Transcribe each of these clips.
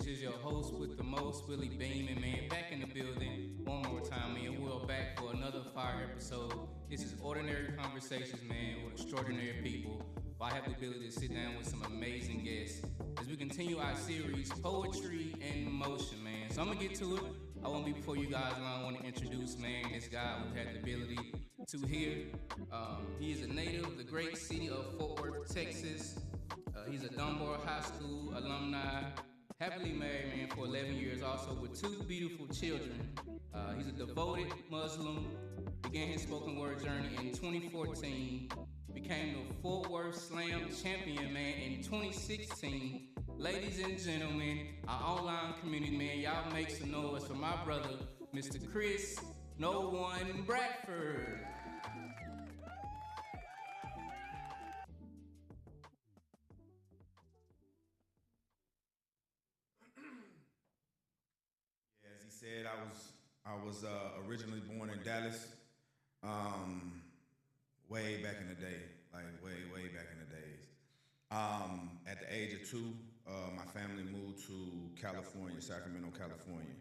is your host with the most, Willie Beeman, man, back in the building one more time, man. We're back for another fire episode. This is Ordinary Conversations, man, with extraordinary people. I have the ability to sit down with some amazing guests as we continue our series, Poetry in Motion, man. So I'm going to get to it. I won't be before you guys long. I want to introduce, man, this guy who had the ability to hear. He is a native of the great city of Fort Worth, Texas. He's a Dunbar High School alumni, happily married, man, for 11 years, also with two beautiful children. He's a devoted Muslim, began his spoken word journey in 2014, became the Fort Worth Slam champion, man, in 2016. Ladies and gentlemen, our online community, man, y'all make some noise for my brother, Mr. Chris KNOWONE Bradford. As he said, I was originally born in Dallas, way back in the day, like way back in the days. At the age of 2, my family moved to California, Sacramento, California,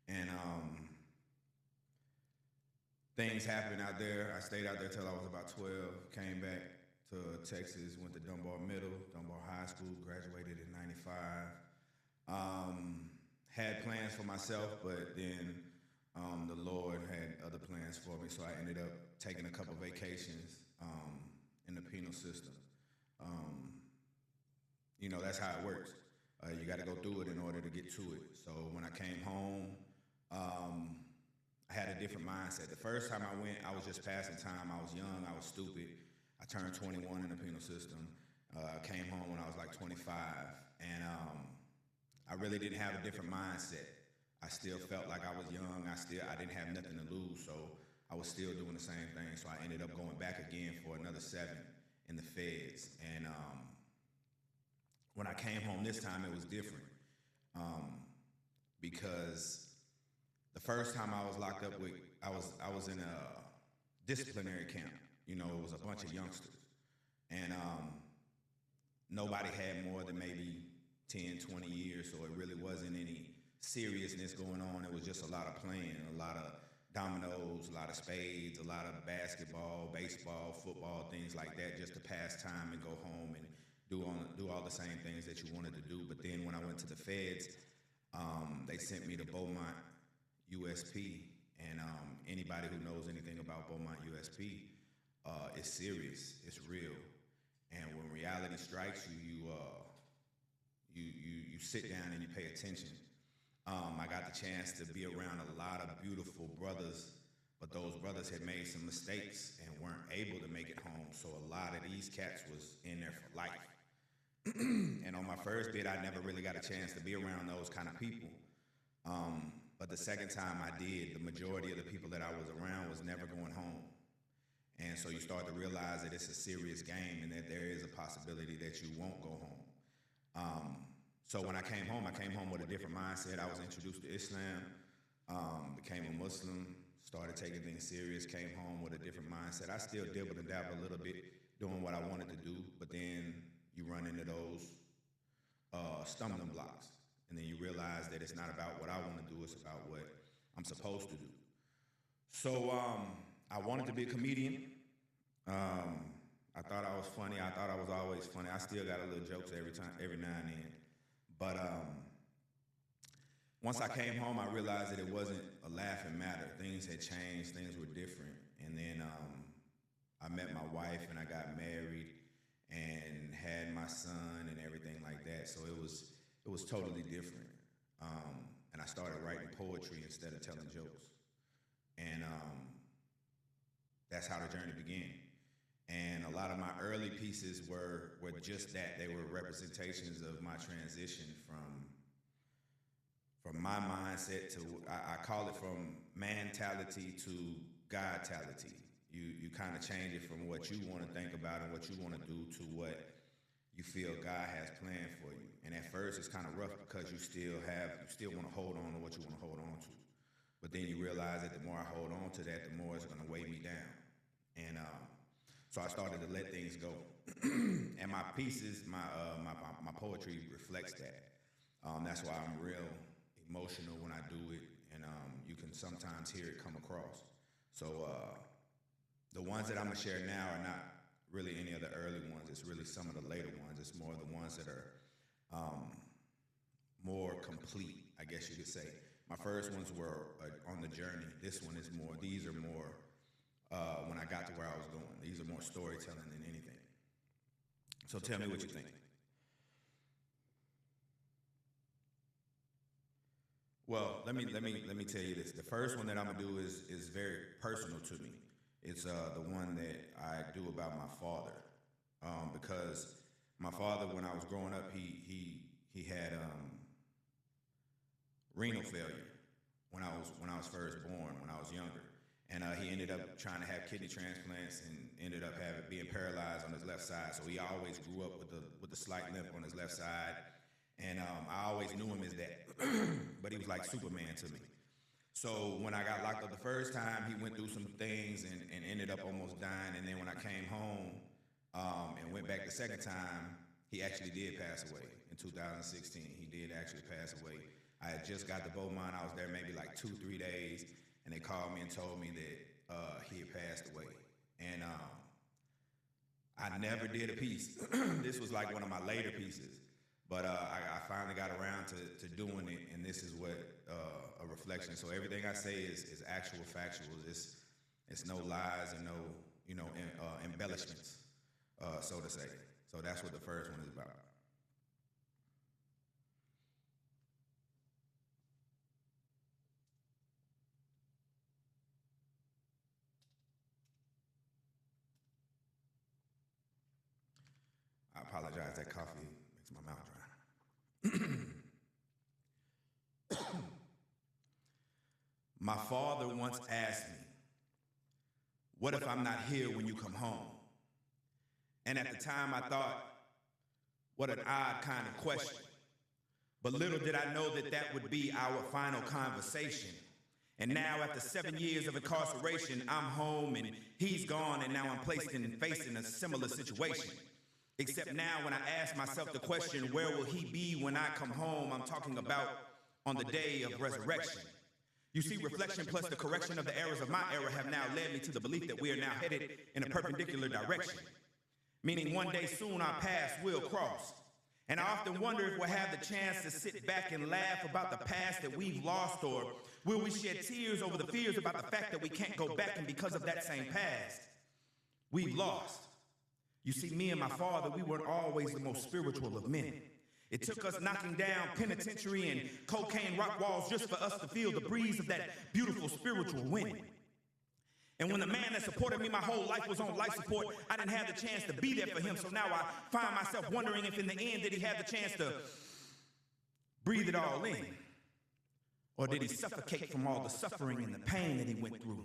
and things happened out there. I stayed out there till I was about 12. Came back to Texas, went to Dunbar Dunbar High School, graduated in '95. Had plans for myself, but then the Lord had other plans for me, so I ended up taking a couple vacations in the penal system. You know, that's how it works. You got to go through it in order to get to it. So when I came home, I had a different mindset. The first time I went, I was just passing time. I was young, I was stupid. I turned 21 in the penal system. Came home when I was like 25, and I really didn't have a different mindset. I still felt like I was young. I didn't have nothing to lose, so I was still doing the same thing. So I ended up going back again for another 7 in the feds. And when I came home this time, it was different because the first time I was locked up with, I was in a disciplinary camp. You know, it was a bunch of youngsters, and nobody had more than maybe 10, 20 years, so it really wasn't any seriousness going on. It was just a lot of playing, a lot of dominoes, a lot of spades, a lot of basketball, baseball, football, things like that, just to pass time and go home and do all the same things that you wanted to do. But then when I went to the feds, they sent me to Beaumont USP, and anybody who knows anything about Beaumont USP, it's serious, it's real, and when reality strikes you, you sit down and you pay attention. I got the chance to be around a lot of beautiful brothers, but those brothers had made some mistakes and weren't able to make it home. So a lot of these cats was in there for life. And on my first bid, I never really got a chance to be around those kind of people. But the second time I did, the majority of the people that I was around was never going home. And so you start to realize that it's a serious game and that there is a possibility that you won't go home. So when I came home with a different mindset. I was introduced to Islam, became a Muslim, started taking things serious, came home with a different mindset. I still dibble and dabble a little bit, doing what I wanted to do, but then you run into those stumbling blocks, and then you realize that it's not about what I want to do, it's about what I'm supposed to do. So I wanted to be a comedian. I thought I was funny. I thought I was always funny. I still got a little jokes every now and then. But once I came home, I realized that it wasn't a laughing matter. Things had changed. Things were different. And then I met my wife, and I got married and had my son and everything like that. So it was totally different. And I started writing poetry instead of telling jokes. And that's how the journey began. And a lot of my early pieces were just that. They were representations of my transition from my mindset to, I call it from mentality to godtality. You kind of change it from what you want to think about and what you want to do to what you feel God has planned for you. And at first it's kind of rough because you still want to hold on to what you want to hold on to. But then you realize that the more I hold on to that, the more it's going to weigh me down. And so I started to let things go. And my pieces, my poetry reflects that. That's why I'm real emotional when I do it, and you can sometimes hear it come across. So the ones that I'm gonna share now are not really any of the early ones. It's really some of the later ones. It's more the ones that are more complete, I guess you could say. My first ones were on the journey. This one is more, these are more when I got to where I was going. These are more storytelling than anything. So tell me what you think. Well, let me tell you this. The first one that I'm gonna do is very personal to me. It's the one that I do about my father, because my father, when I was growing up, he had renal failure when I was first born, when I was younger, and he ended up trying to have kidney transplants and ended up being paralyzed on his left side. So he always grew up with a slight limp on his left side. And I always knew him as that, but he was like Superman to me. So when I got locked up the first time, he went through some things and ended up almost dying. And then when I came home and went back the second time, he actually did pass away in 2016. He did actually pass away. I had just got the Beaumont. I was there maybe like 2-3 days, and they called me and told me that he had passed away. And I never did a piece. This was like one of my later pieces. But I finally got around to doing it, and this is what a reflection. So everything I say is actual factuals. It's no lies and no embellishments, so to say. So that's what the first one is about. I apologize. That coffee makes my mouth dry. My father once asked me, "What if I'm not here when you come home?" And at the time I thought, what an odd kind of question. But little did I know that that would be our final conversation. And now after 7 years of incarceration, I'm home and he's gone, and now I'm facing a similar situation. Except now when I ask myself the question, where will he be when I come home? I'm talking about on the day of resurrection. You see, reflection plus the correction of the errors of my era have now led me to the belief that we are now headed in a perpendicular direction. Meaning one day soon our paths will cross. And I often wonder if we'll have the chance to sit back and laugh about the past that we've lost, or will we shed tears over the fears about the fact that we can't go back, and because of that same past, we've lost. You see, me and my father, we weren't always the most spiritual of men. It took us knocking down penitentiary and cocaine rock walls just for us to feel the breeze of that beautiful spiritual wind. And when the man that supported me my whole life was on life support, I didn't have the chance to be there for him. So now I find myself wondering if in the end did he have the chance to breathe it all in? Or did he suffocate from all the suffering and the pain that he went through?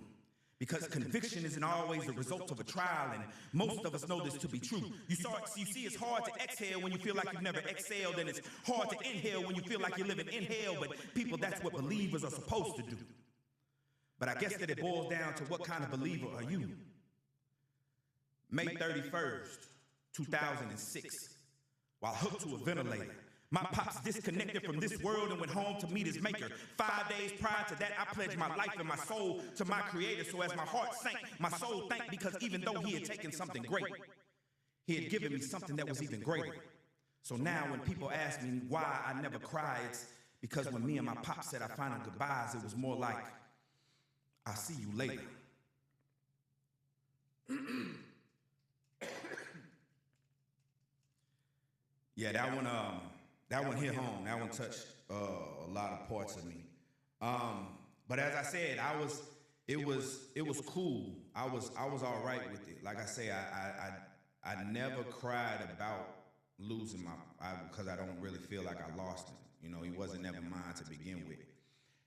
Because conviction isn't always the result of a trial, and most of us know this to be true. You see, it's hard to exhale when you feel like you've never exhaled, and it's hard to inhale when you feel like you're living in hell, but people, that's what believers are supposed to do. But I guess that it boils down to what kind of believer are you? May 31st, 2006, while hooked to a ventilator, my pops disconnected from this world and went home to meet his maker. 5 days prior to that, I pledged my life and my soul to my creator. So as my heart sank, my soul thanked, because even though he had taken something great, he had given me something that was even greater. So now when people ask me why I never cry, it's because when me and my pop said our final goodbyes, it was more like, I'll see you later. Yeah, that one hit home. That one touched a lot of parts of me. But as I said, it was cool. I was all right with it. Like I say, I never cried about losing because I don't really feel like I lost him. You know, he wasn't ever mine to begin with.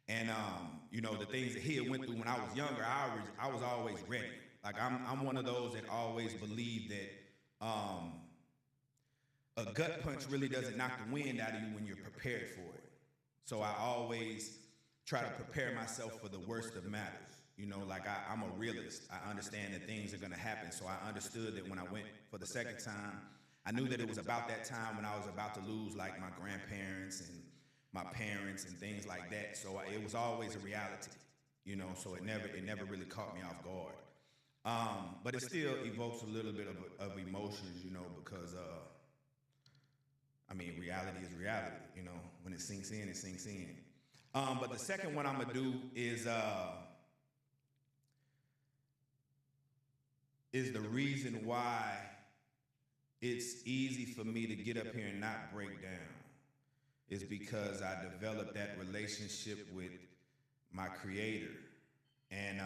And the things that he had went through when I was younger, I was always ready. Like I'm one of those that always believe that a gut punch really doesn't knock the wind out of you when you're prepared for it. So I always try to prepare myself for the worst of matters. You know, like I'm a realist. I understand that things are going to happen. So I understood that when I went for the second time, I knew that it was about that time when I was about to lose like my grandparents and my parents and things like that. So it was always a reality, you know. So it never really caught me off guard. But it still evokes a little bit of emotions, you know, because I mean, reality is reality, you know. When it sinks in, it sinks in. But the second one I'm gonna do is the reason why it's easy for me to get up here and not break down is because I developed that relationship with my creator. And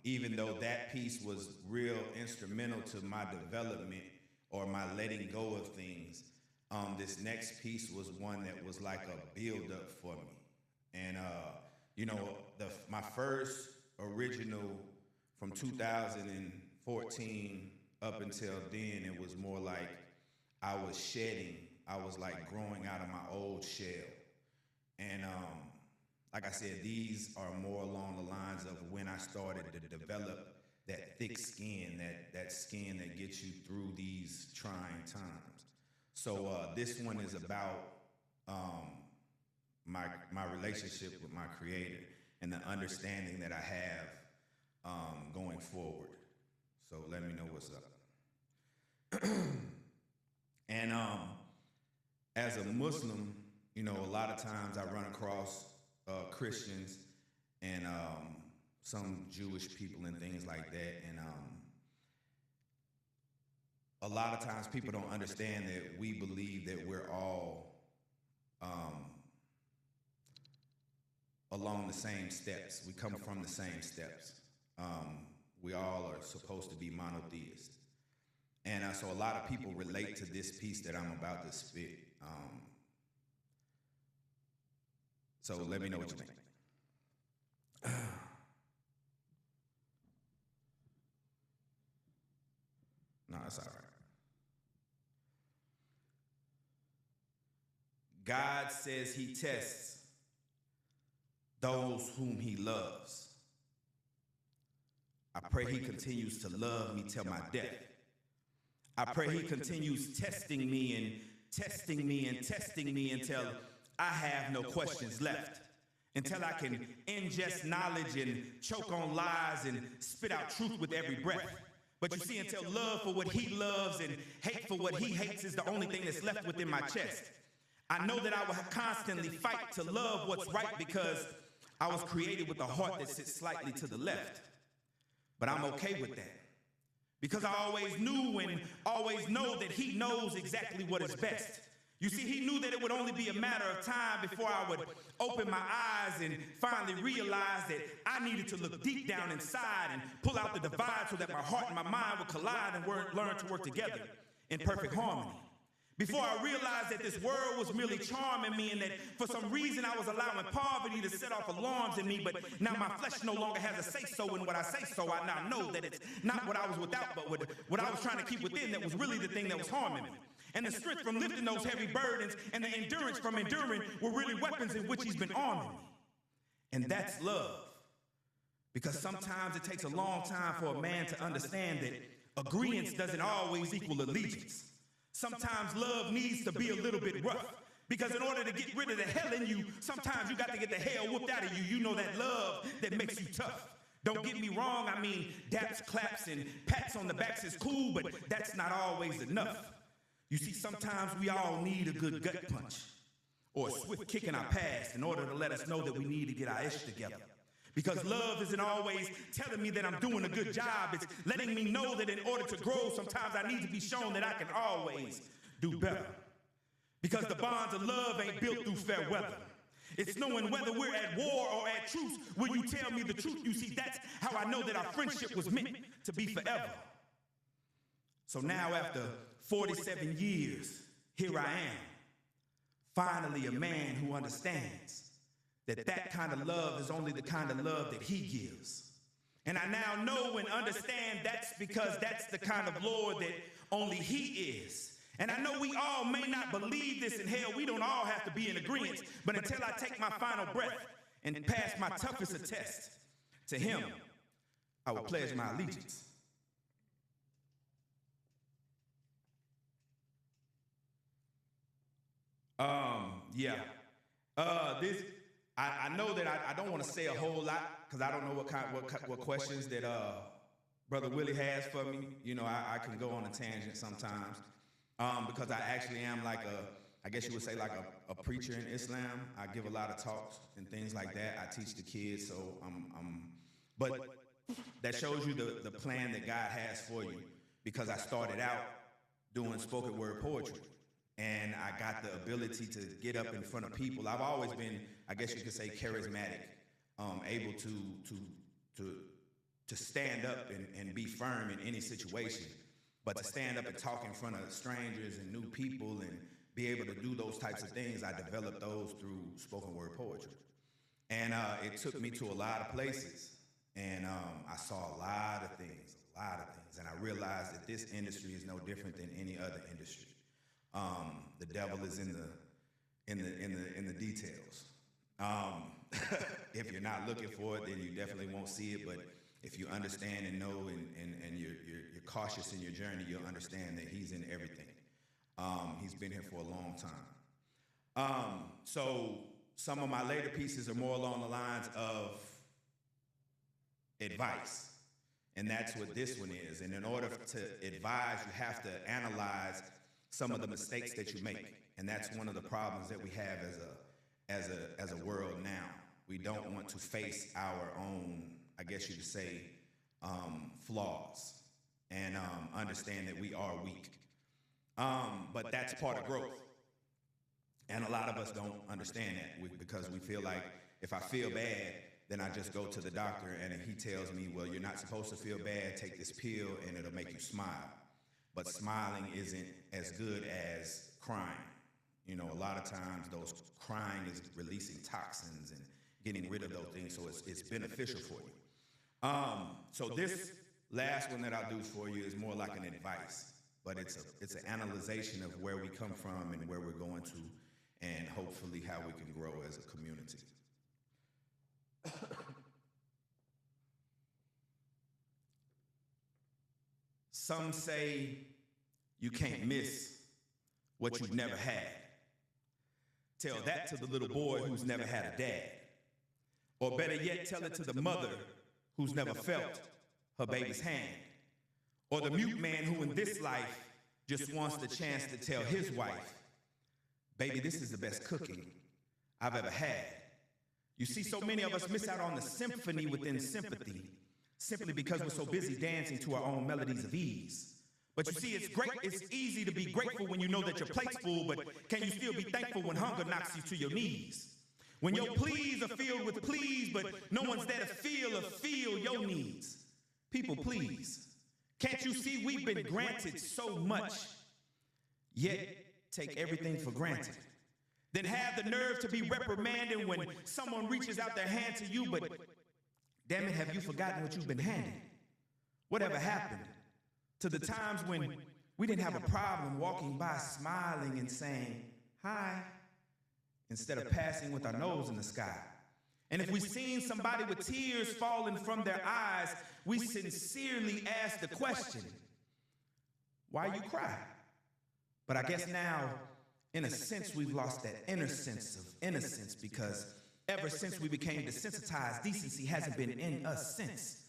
even though that piece was real instrumental to my development or my letting go of things, this next piece was one that was like a build-up for me. And, you know, my first original from 2014 up until then, it was more like I was shedding. I was like growing out of my old shell. And like I said, these are more along the lines of when I started to develop that thick skin, that skin that gets you through these trying times. So this one is about my relationship with my creator and the understanding that I have going forward. So let me know what's up. And as a Muslim, you know, a lot of times I run across Christians and some Jewish people and things like that. And a lot of times people don't understand that we believe that we're all along the same steps. We come from the same steps. We all are supposed to be monotheists. And so a lot of people relate to this piece that I'm about to spit. So let me know what you think. No, it's all right. God says he tests those whom he loves. I pray he continues to love me till my death. I pray he continues testing me and testing me and testing me until I have no questions left, until I can ingest knowledge and choke on lies and spit out truth with every breath. But you see, until love for what he loves and hate for what he hates is the only thing that's left within my chest. I know that I will constantly fight to love what's right because I was created with a heart that sits slightly to the left. But I'm okay with that because I always knew and always know that he knows exactly what is best. You see, he knew that it would only be a matter of time before I would open my eyes and finally realize that I needed to look deep down inside and pull out the divide so that my heart and my mind would collide and learn to work together in perfect harmony. Before I realized that this world was merely charming me and that for some reason I was allowing poverty to set off alarms in me, but now my flesh no longer has a say-so in what I say, so I now know that it's not what I was without, but what I was trying to keep within that was really the thing that was harming me. And the strength from lifting those heavy burdens and the endurance from enduring were really weapons in which he's been arming me. And that's love. Because sometimes it takes a long time for a man to understand that agreeance doesn't always equal allegiance. Sometimes love needs to be a little bit rough. Because in order to get rid of the hell in you, sometimes you got to get the hell whooped out of you. You know that love that makes you tough. Don't get me wrong, I mean, daps, claps, and pats on the backs is cool, but that's not always enough. You see, sometimes we all need a good gut punch or a swift kick in our past in order to let us know that we need to get our ish together. Because love isn't always telling me that I'm doing a good job. It's letting me know that in order to grow, sometimes I need to be shown that I can always do better. Because the bonds of love ain't built through fair weather. It's knowing whether we're at war or at truce. Will you tell me the truth? You see, that's how I know that our friendship was meant to be forever. So now after 47 years, here I am, finally a man who understands that kind of love is only the kind of love that he gives. And I now know and understand that's because that's the kind of Lord that only he is. And I know we all may not believe this, and hell, we don't all have to be in agreement, but until I take my final breath and pass my toughest attest to him, I will pledge my allegiance. Yeah. This I know that I don't want to say a whole lot because I don't know what questions that Brother Willie has for me. You know, I can go on a tangent sometimes because I actually am like I guess you would say like a preacher in Islam. I give a lot of talks and things like that. I teach the kids, so but that shows you the plan that God has for you, because I started out doing spoken word poetry. And I got the ability to get up in front of people. I've always been, I guess you could say, charismatic, able to stand up and be firm in any situation. But to stand up and talk in front of strangers and new people and be able to do those types of things, I developed those through spoken word poetry. And it took me to a lot of places. And I saw a lot of things. And I realized that this industry is no different than any other industry. The devil is in the details. If you're not looking for it, then you definitely won't see it. But if you understand and know and you're cautious in your journey, you'll understand that he's in everything. He's been here for a long time. So some of my later pieces are more along the lines of advice. And that's what this one is. And in order to advise, you have to analyze some of the mistakes that you make. And that's one of the problems that we have as a world now. We don't want to face our own, I guess you could say, flaws and understand that we are weak. But that's part of growth. And a lot of us don't understand that because we feel like if I feel bad, then I just go to the doctor and he tells me, well, you're not supposed to feel bad, take this pill and it'll make you smile. But smiling isn't as good as crying. You know, a lot of times those crying is releasing toxins and getting rid of those things, so it's beneficial for you. So this last one that I'll do for you is more like an advice, but it's an analyzation of where we come from and where we're going to, and hopefully how we can grow as a community. Some say you can't miss what you've never had. Tell that to the little boy who's never had a dad. Or better yet, tell it to the mother who's never felt her baby's hand. Or the mute man who in this life just wants the chance to tell his wife, baby, this is the best cooking I've ever had. You see, so many of us miss out on the symphony within sympathy simply because we're so busy dancing to our own melodies of ease. But you see, it's easy to be grateful when you know that your plate's full, but can you still be thankful when hunger knocks you to your knees? When your pleas are filled with pleas, but no one's there to feel your needs. People, please, can't you see we've been granted so much, yet take everything for granted? Then have the nerve to be reprimanded when someone reaches out their hand to you, but damn it, have you forgotten what you've been handed? Whatever happened to the times when we didn't have a problem walking by smiling and saying, hi, instead of passing with our nose in the sky? And if we've seen somebody with tears falling from their eyes, we sincerely ask the question, why you cry? But I guess now, in a sense, we've lost that inner sense of innocence, because ever since we became desensitized, decency hasn't been in us since.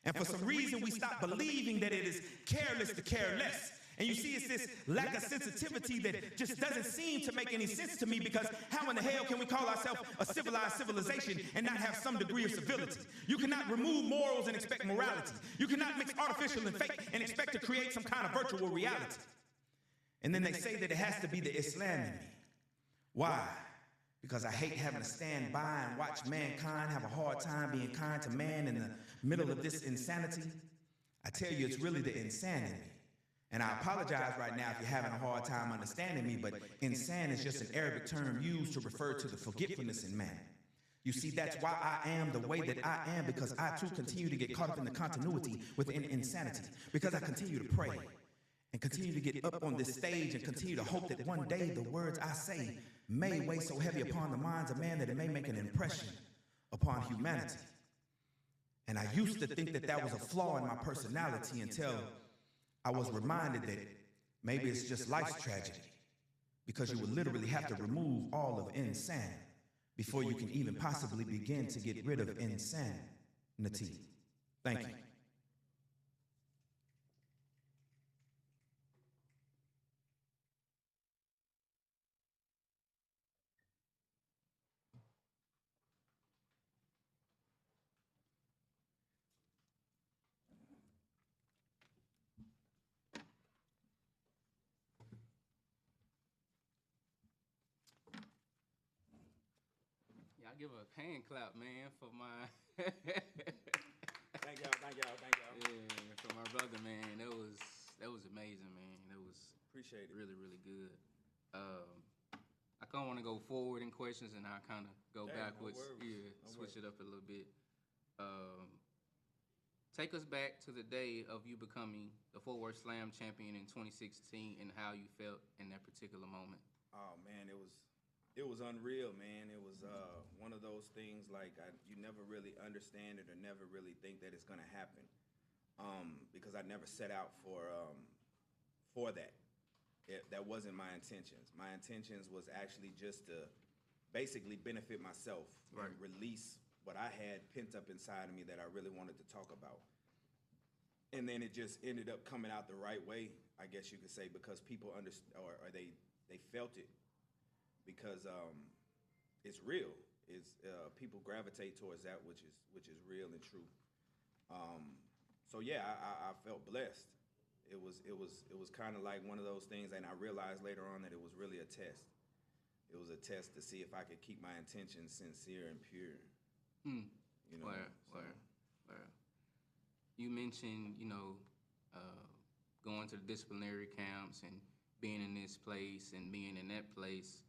And for some reason, we stopped believing that it is careless to care less. And you see, it's this lack of sensitivity that just doesn't seem to make any sense to me, because how in the hell can we call ourselves a civilized civilization and not have some degree of civility? You cannot remove morals and expect morality. You cannot mix artificial and fake and expect to create some kind of virtual reality. And then they say that it has to be the Islam in me. Why? Because I hate having to stand by and watch mankind have a hard time being kind to man in the middle of this insanity. I tell you, it's really the insanity. And I apologize right now if you're having a hard time understanding me, but insan is just an Arabic term used to refer to the forgetfulness in man. You see, that's why I am the way that I am, because I too continue to get caught up in the continuity within insanity, because I continue to pray and continue to get up on this stage and continue to hope that one day the words I say may weigh so heavy upon the minds of man that it may make an impression upon humanity. And I used to think that that was a flaw in my personality until I was reminded that maybe it's just life's tragedy, because you would literally have to remove all of insan before you can even possibly begin to get rid of insanity. Thank you. Yeah, I give a hand clap, man, for my Thank y'all. yeah, for my brother, man. That was amazing, man. That was Appreciate it. really, really good. I kind of want to go forward in questions, and I kind of go backwards. Switch it up a little bit. Take us back to the day of you becoming the Fort Worth Slam champion in 2016, and how you felt in that particular moment. Oh man, it was unreal, man. It was one of those things like you never really understand it or never really think that it's gonna happen, because I never set out for that. That wasn't my intentions. My intentions was actually just to basically benefit myself and release what I had pent up inside of me that I really wanted to talk about. And then it just ended up coming out the right way, I guess you could say, because people understood, or they felt it, because it's real. It's people gravitate towards that which is real and true. So yeah, I felt blessed. It was kind of like one of those things, and I realized later on that it was really a test. It was a test to see if I could keep my intentions sincere and pure. You know. Where you mentioned, going to the disciplinary camps and being in this place and being in that place.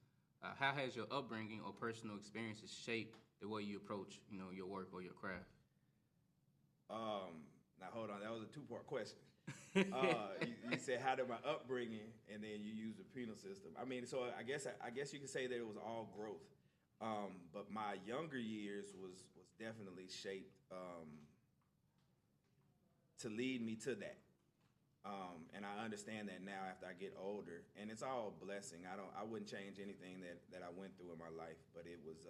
How has your upbringing or personal experiences shaped the way you approach, your work or your craft? Now hold on, that was a two-part question. You said how did my upbringing, and then you used the penal system. I mean, so I guess you could say that it was all growth. But my younger years was definitely shaped to lead me to that. And I understand that now after I get older, and it's all a blessing. I wouldn't change anything that I went through in my life, but it was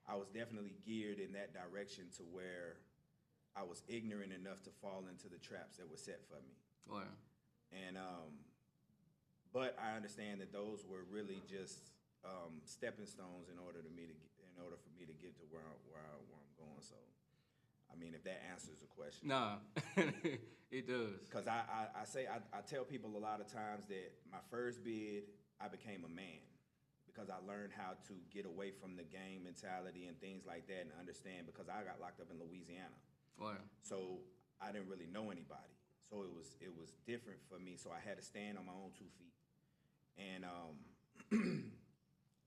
I was definitely geared in that direction to where I was ignorant enough to fall into the traps that were set for me. Wow. And but I understand that those were really just stepping stones in order for me to get to where I'm going. So, I mean, if that answers the question. Nah, it does. Because I tell people a lot of times that my first bid, I became a man, because I learned how to get away from the gang mentality and things like that, and understand, because I got locked up in Louisiana. Wow. So I didn't really know anybody. So it was different for me. So I had to stand on my own 2 feet. And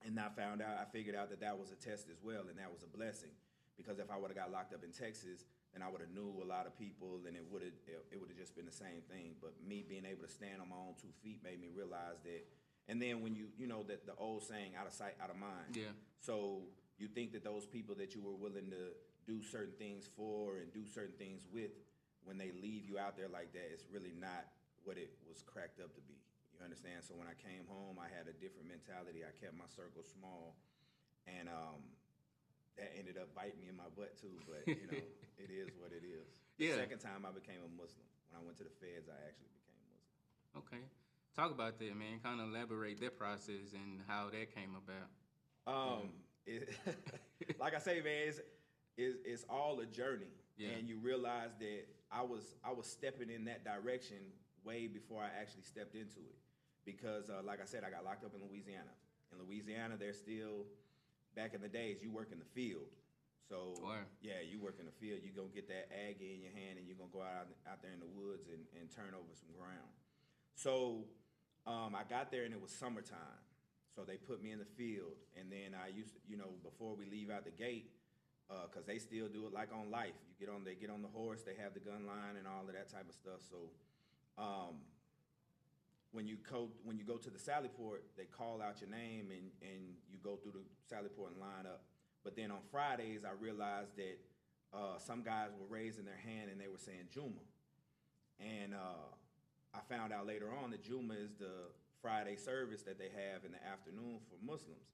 and I figured out that was a test as well, and that was a blessing, because if I would have got locked up in Texas, then I would have knew a lot of people, and it would have just been the same thing. But me being able to stand on my own 2 feet made me realize that. And then when that the old saying, out of sight, out of mind. Yeah. So you think that those people that you were willing to do certain things for and do certain things with, when they leave you out there like that, it's really not what it was cracked up to be. You understand? So when I came home, I had a different mentality. I kept my circle small, and that ended up biting me in my butt too. But it is what it is. The second time I became a Muslim. When I went to the feds, I actually became Muslim. Okay, talk about that, man. Kind of elaborate that process and how that came about. Like I say, man, it's all a journey, and you realize that I was stepping in that direction way before I actually stepped into it, because like I said, I got locked up in Louisiana. In Louisiana, they're still, back in the days, you work in the field. So yeah, you work in the field. You're gonna get that Aggie in your hand, and you're gonna go out there in the woods and turn over some ground. So I got there, and it was summertime. So they put me in the field, and then I used to, before we leave out the gate, because they still do it like on life. They get on the horse, they have the gun line and all of that type of stuff. So when you go to the Sally Port, they call out your name, and you go through the Sally Port and line up. But then on Fridays, I realized that some guys were raising their hand and they were saying Juma. And I found out later on that Juma is the Friday service that they have in the afternoon for Muslims.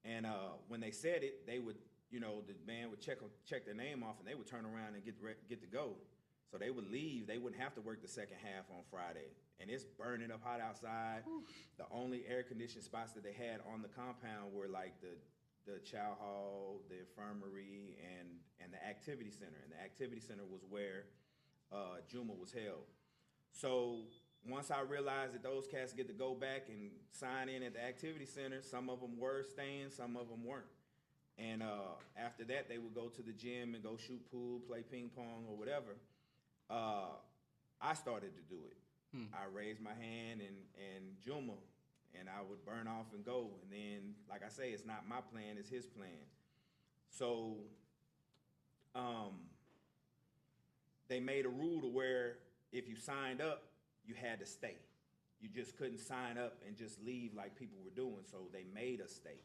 And when they said it, they would, you know, the man would check their name off, and they would turn around and get to go. So they would leave. They wouldn't have to work the second half on Friday. And it's burning up hot outside. The only air-conditioned spots that they had on the compound were like the chow hall, the infirmary, and the activity center. And the activity center was where Juma was held. So once I realized that those cats get to go back and sign in at the activity center, some of them were staying, some of them weren't. And after that, they would go to the gym and go shoot pool, play ping pong or whatever. I started to do it. I raised my hand and Juma, and I would burn off and go. And then, like I say, it's not my plan, it's his plan. So they made a rule to where if you signed up, you had to stay. You just couldn't sign up and just leave like people were doing. So they made us stay.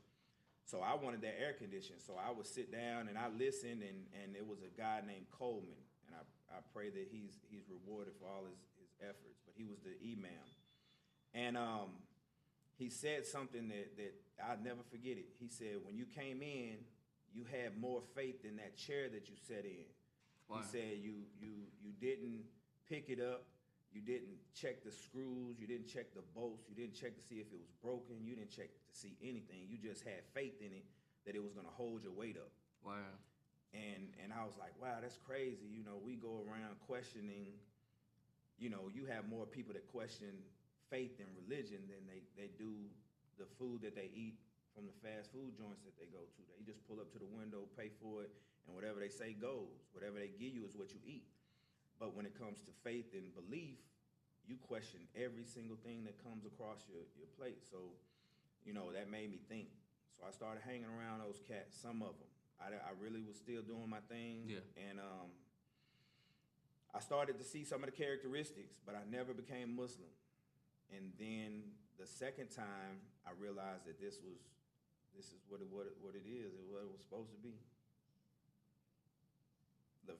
So I wanted that air conditioning. So I would sit down and I listened, and it was a guy named Coleman. And I pray that he's rewarded for all his efforts. But he was the imam. And he said something that I'll never forget it. He said, when you came in, you had more faith in that chair that you sat in. Wow. He said you didn't pick it up. You didn't check the screws. You didn't check the bolts. You didn't check to see if it was broken. You didn't check to see anything. You just had faith in it that it was going to hold your weight up. Wow. And I was like, wow, that's crazy. You know, we go around questioning, you know, you have more people that question faith and religion than they do the food that they eat from the fast food joints that they go to. They just pull up to the window, pay for it, and whatever they say goes. Whatever they give you is what you eat. But when it comes to faith and belief, you question every single thing that comes across your plate. So, you know, that made me think. So I started hanging around those cats, some of them. I really was still doing my thing. Yeah. And I started to see some of the characteristics, but I never became Muslim. And then the second time, I realized that this is what it is, and what it was supposed to be.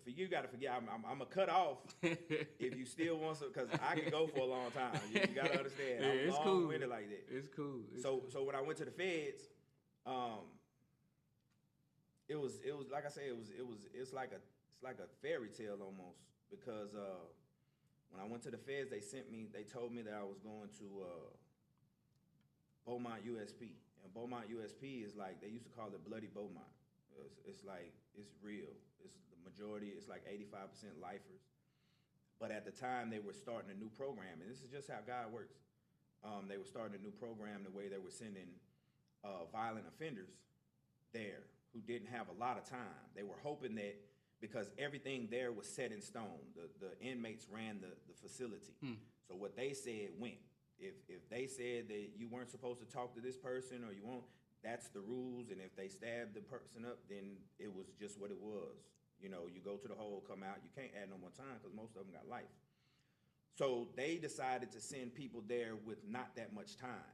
For you, got to forget. I'm a cut off if you still want some, because I can go for a long time. You got to understand. Yeah, I'm long-winded like that. It's cool. So when I went to the feds, it was like I said, it's like a fairy tale almost, because when I went to the feds, they told me that I was going to Beaumont USP, and Beaumont USP is like, they used to call it Bloody Beaumont. It's like, it's real. It's the majority. It's like 85% lifers. But at the time, they were starting a new program, and this is just how God works. They were starting a new program the way they were sending violent offenders there who didn't have a lot of time. They were hoping that, because everything there was set in stone, the inmates ran the facility. So what they said went. If they said that you weren't supposed to talk to this person, or you won't, that's the rules. And if they stabbed the person up, then it was just what it was. You know, you go to the hole, come out. You can't add no more time, because most of them got life. So they decided to send people there with not that much time,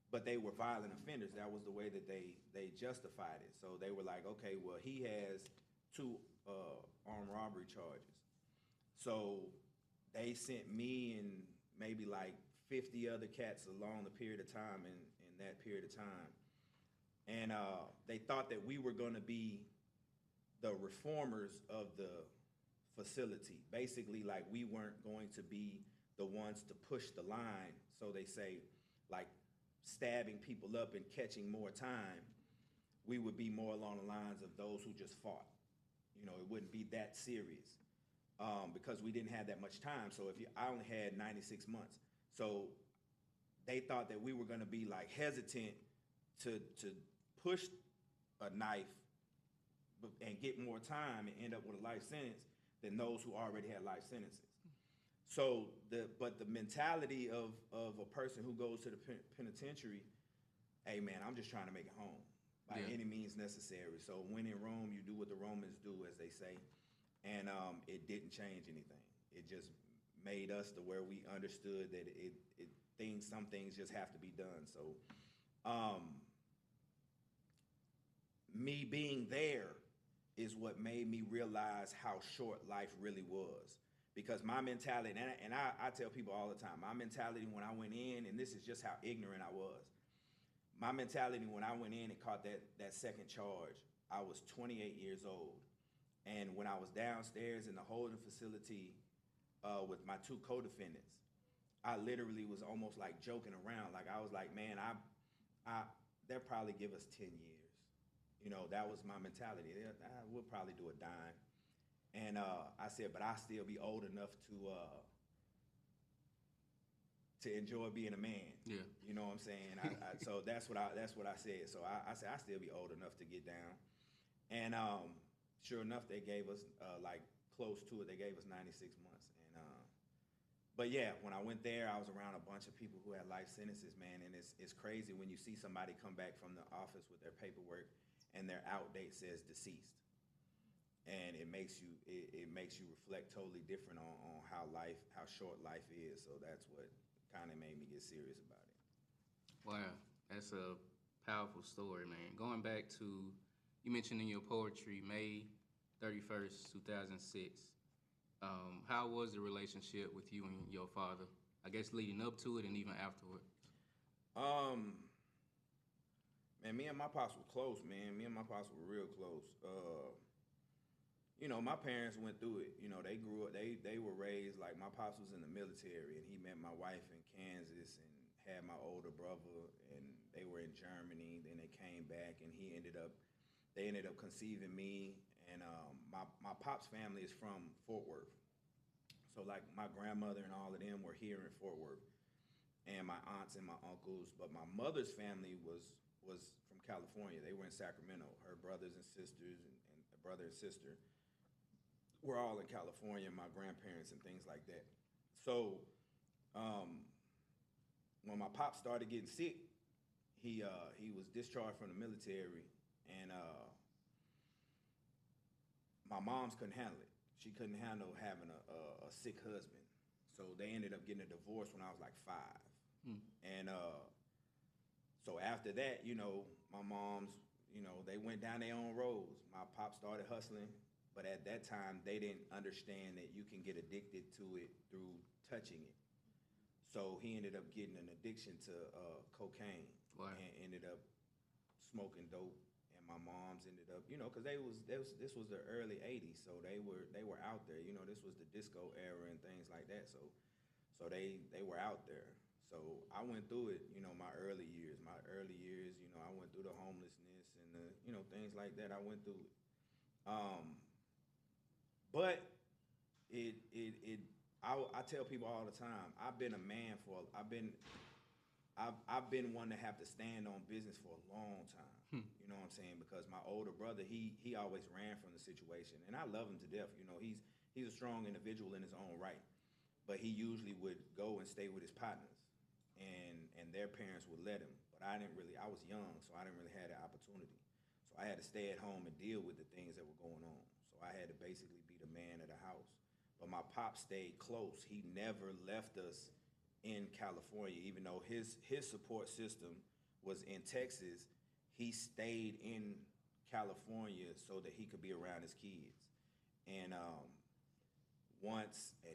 but they were violent offenders. That was the way that they justified it. So they were like, okay, well, he has 2 armed robbery charges. So they sent me and maybe like 50 other cats along the period of time, in that period of time. And they thought that we were going to be the reformers of the facility. Basically, like, we weren't going to be the ones to push the line. So they say, like, stabbing people up and catching more time, we would be more along the lines of those who just fought. You know, it wouldn't be that serious, because we didn't have that much time. So I only had 96 months. So they thought that we were going to be like hesitant to push a knife and get more time and end up with a life sentence than those who already had life sentences. So but the mentality of a person who goes to the penitentiary, hey man, I'm just trying to make it home by any means necessary. So when in Rome, you do what the Romans do, as they say. And it didn't change anything. It just made us to where we understood that some things just have to be done. So me being there is what made me realize how short life really was. Because my mentality, and I tell people all the time, my mentality when I went in, and this is just how ignorant I was, my mentality when I went in and caught that second charge, I was 28 years old. And when I was downstairs in the holding facility with my two co-defendants, I literally was almost like joking around. Like I was like, man, they'll probably give us 10 years. You know, that was my mentality. I would probably do a dime. And I said, but I still be old enough to enjoy being a man. Yeah. You know what I'm saying? So that's what I said. So I said I still be old enough to get down. And sure enough, they gave us like close to it. They gave us 96 months. And but yeah, when I went there, I was around a bunch of people who had life sentences, man. And it's crazy when you see somebody come back from the office with their paperwork and their out date says deceased. And it makes you reflect totally different on how short life is. So that's what kind of made me get serious about it. Wow, that's a powerful story, man. Going back to, you mentioned in your poetry, May 31st, 2006. How was the relationship with you and your father? I guess leading up to it and even afterward. Man, me and my pops were close, man. Me and my pops were real close. You know, my parents went through it. You know, they grew up, they were raised, like my pops was in the military and he met my wife in Kansas and had my older brother and they were in Germany. Then they came back and they ended up conceiving me. And my pop's family is from Fort Worth. So like my grandmother and all of them were here in Fort Worth and my aunts and my uncles. But my mother's family was from California. They were in Sacramento. Her brothers and sisters and brother and sister were all in California, my grandparents and things like that. So when my pop started getting sick, he was discharged from the military, and my mom's couldn't handle it. She couldn't handle having a sick husband. So they ended up getting a divorce when I was like 5. And so after that, you know, my moms, you know, they went down their own roads. My pop started hustling. But at that time, they didn't understand that you can get addicted to it through touching it. So he ended up getting an addiction to cocaine. Wow. And ended up smoking dope. And my moms ended up, you know, because this was the early '80s, so they were out there. You know, this was the disco era and things like that. So they were out there. So I went through it, you know, my early years. You know, I went through the homelessness and the, you know, things like that. I went through it. But I tell people all the time, I've been a man I've been one to have to stand on business for a long time. You know what I'm saying? Because my older brother, he always ran from the situation, and I love him to death. You know, he's a strong individual in his own right, but he usually would go and stay with his partners, and their parents would let him. But I was young, so I didn't really have that opportunity. So I had to stay at home and deal with the things that were going on. So I had to basically be the man of the house. But my pop stayed close. He never left us in California, even though his support system was in Texas. He stayed in California so that he could be around his kids. And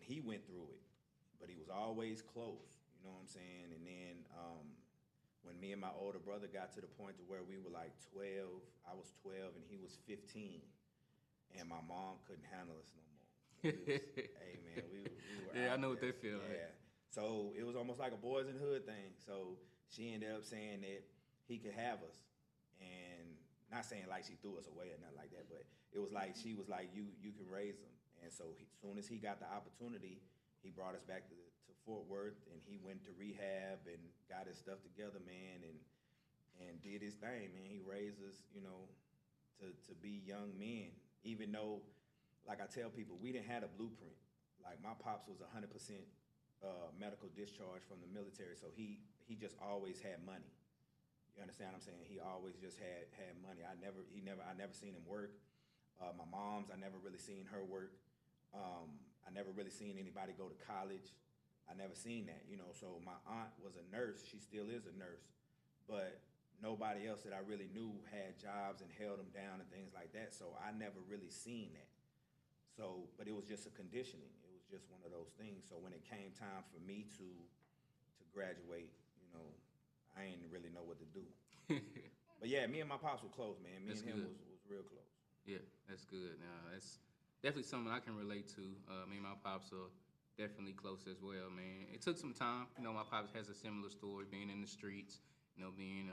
he went through it, but he was always close. You know what I'm saying? And then when me and my older brother got to the point to where we were like 12, I was 12 and he was 15, and my mom couldn't handle us no more. Hey man, we were yeah, I know there. what they feel like. So it was almost like a boys in the hood thing. So she ended up saying that he could have us, and not saying like she threw us away or nothing like that, but it was like she was like, you can raise them. And so as soon as he got the opportunity, he brought us back to Fort Worth, and he went to rehab and got his stuff together, man, and did his thing, man. He raised us, you know, to be young men, even though, like I tell people, we didn't have a blueprint. Like my pops was 100% medical discharge from the military, so he just always had money. You understand what I'm saying? He always just had money. I never seen him work. My mom's, I never really seen her work. I never really seen anybody go to college. I never seen that, you know. So my aunt was a nurse. She still is a nurse, but nobody else that I really knew had jobs and held them down and things like that. So I never really seen that. So, but it was just a conditioning. It was just one of those things. So when it came time for me to graduate, you know, I didn't really know what to do. But yeah, me and my pops were close, man. Me That's and him good. was real close. Yeah, that's good. Now that's definitely something I can relate to. Me and my pops are definitely close as well, man. It took some time. You know, my pops has a similar story, being in the streets, being,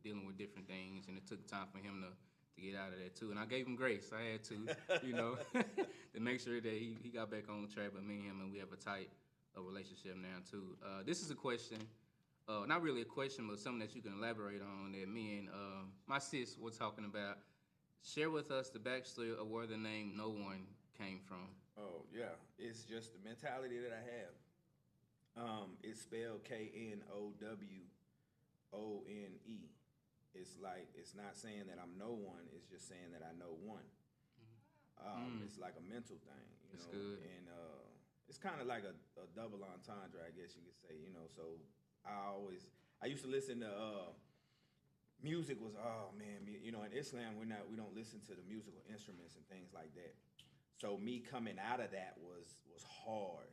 dealing with different things, and it took time for him to get out of that too. And I gave him grace. I had to, to make sure that he got back on track. But me and him, and we have a tight relationship now too. This is a question. Not really a question, but something that you can elaborate on that me and my sis were talking about. Share with us the backstory of where the name KNOWONE came from. Oh yeah, it's just the mentality that I have. It's spelled KNOWONE. It's like, it's not saying that I'm no one. It's just saying that I know one. It's like a mental thing, That's good. And it's kind of like a double entendre, I guess you could say. So I used to listen to music was, oh man, in Islam we don't listen to the musical instruments and things like that. So me coming out of that was hard,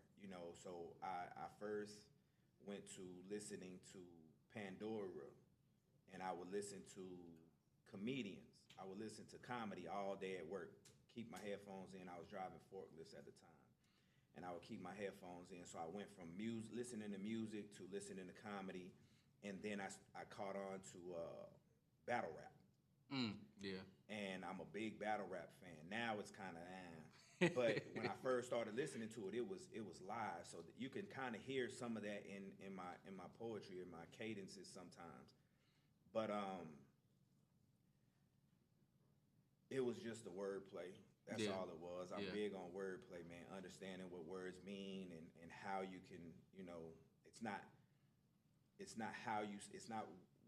So I first went to listening to Pandora, and I would listen to comedians. I would listen to comedy all day at work. Keep my headphones in. I was driving forklifts at the time, and I would keep my headphones in. So I went from listening to music to listening to comedy, and then I caught on to battle rap. Yeah. And I'm a big battle rap fan. Now it's kind of but when I first started listening to it, it was live, so that you can kind of hear some of that in my poetry, in my cadences sometimes. But it was just the wordplay. That's all it was. I'm big on wordplay, man. Understanding what words mean and how you can, it's not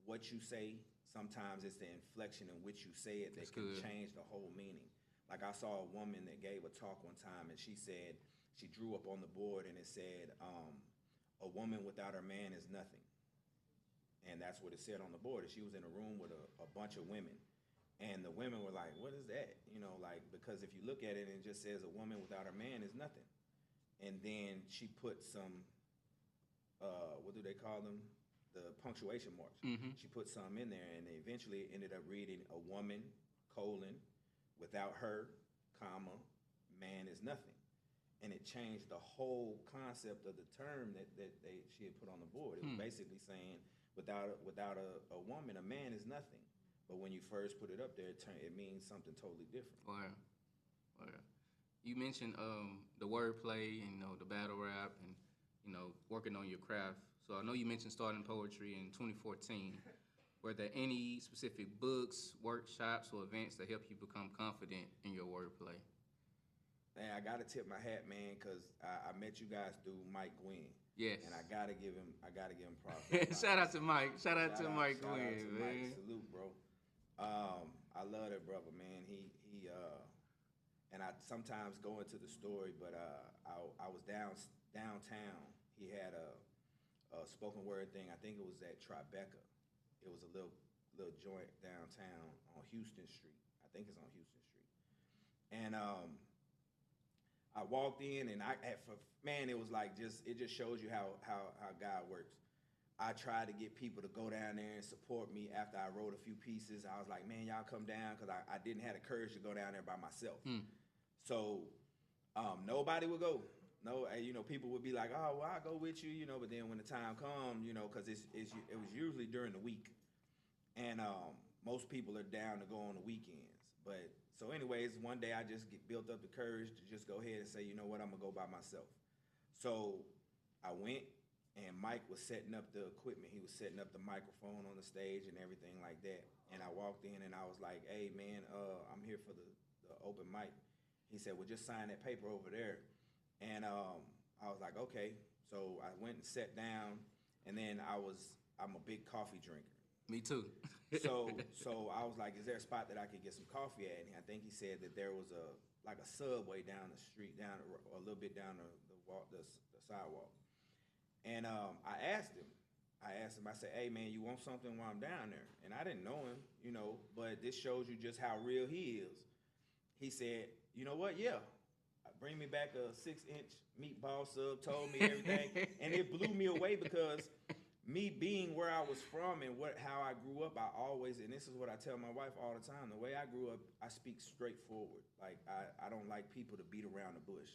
what you say. Sometimes it's the inflection in which you say it that can change the whole meaning. Like I saw a woman that gave a talk one time, and she said, she drew up on the board and it said, a woman without her man is nothing. And that's what it said on the board. She was in a room with a bunch of women. And the women were like, what is that? Because if you look at it, it just says a woman without her man is nothing. And then she put some, what do they call them? The punctuation marks. Mm-hmm. She put some in there, and eventually it ended up reading a woman, colon, without her, comma, man is nothing. And it changed the whole concept of the term that she had put on the board. It was basically saying without a woman, a man is nothing. But when you first put it up there, it means something totally different. Wow. You mentioned the wordplay and the battle rap and working on your craft. So I know you mentioned starting poetry in 2014. Were there any specific books, workshops, or events that help you become confident in your wordplay? Man, I gotta tip my hat, man, because I met you guys through Mike Guinn. Yes. And I gotta give him props. Shout out to Mike. Shout out to Mike Guinn, man. Mike. Salute, bro. I love that brother, man. He and I sometimes go into the story, but I was downtown. He had a spoken word thing. I think it was at Tribeca. It was a little joint downtown on Houston Street. I think it's on Houston Street. And I walked in, and it was like it just shows you how God works. I tried to get people to go down there and support me after I wrote a few pieces. I was like, man, y'all come down, because I didn't have the courage to go down there by myself. So nobody would go. No, people would be like, oh, well, I'll go with you, but then when the time comes, because it was usually during the week. And most people are down to go on the weekends. But so anyways, one day I just built up the courage to just go ahead and say, you know what, I'm going to go by myself. So I went, and Mike was setting up the equipment. He was setting up the microphone on the stage and everything like that. And I walked in, and I was like, hey, man, I'm here for the open mic. He said, well, just sign that paper over there. And I was like, okay. So I went and sat down, and then I'm a big coffee drinker. Me too. so I was like, is there a spot that I could get some coffee at? And I think he said that there was a Subway down the street, down a little bit down the sidewalk. And I asked him, I said, hey, man, you want something while I'm down there? And I didn't know him, but this shows you just how real he is. He said, you know what? Yeah. Bring me back a 6-inch meatball sub, told me everything. And it blew me away because me being where I was from and how I grew up, I always, and this is what I tell my wife all the time, the way I grew up, I speak straightforward. Like, I don't like people to beat around the bush.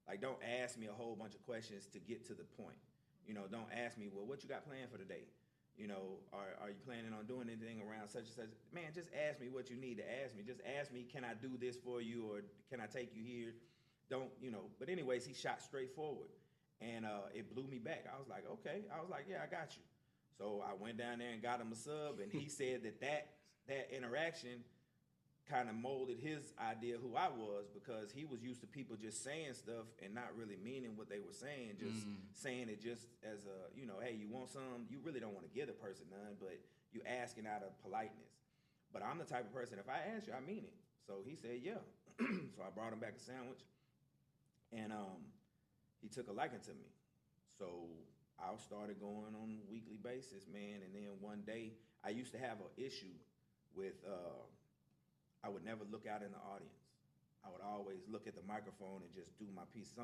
Like, don't ask me a whole bunch of questions to get to the point. You know, don't ask me, well, what you got planned for today? You know, are you planning on doing anything around such and such? Man, just ask me what you need to ask me. Just ask me, can I do this for you, or can I take you here? Don't, you know. But anyways, he shot straight forward, and it blew me back. I was like, okay. I was like, yeah, I got you. So I went down there and got him a sub, and he said that interaction kind of molded his idea of who I was, because he was used to people just saying stuff and not really meaning what they were saying, just saying it just as a, you know, hey, you want some? You really don't want to give the person none, but you asking out of politeness. But I'm the type of person, if I ask you, I mean it. So he said, yeah. So I brought him back a sandwich, and he took a liking to me. So I started going on a weekly basis, man. And then one day, I used to have an issue with, I would never look out in the audience. I would always look at the microphone and just do my piece.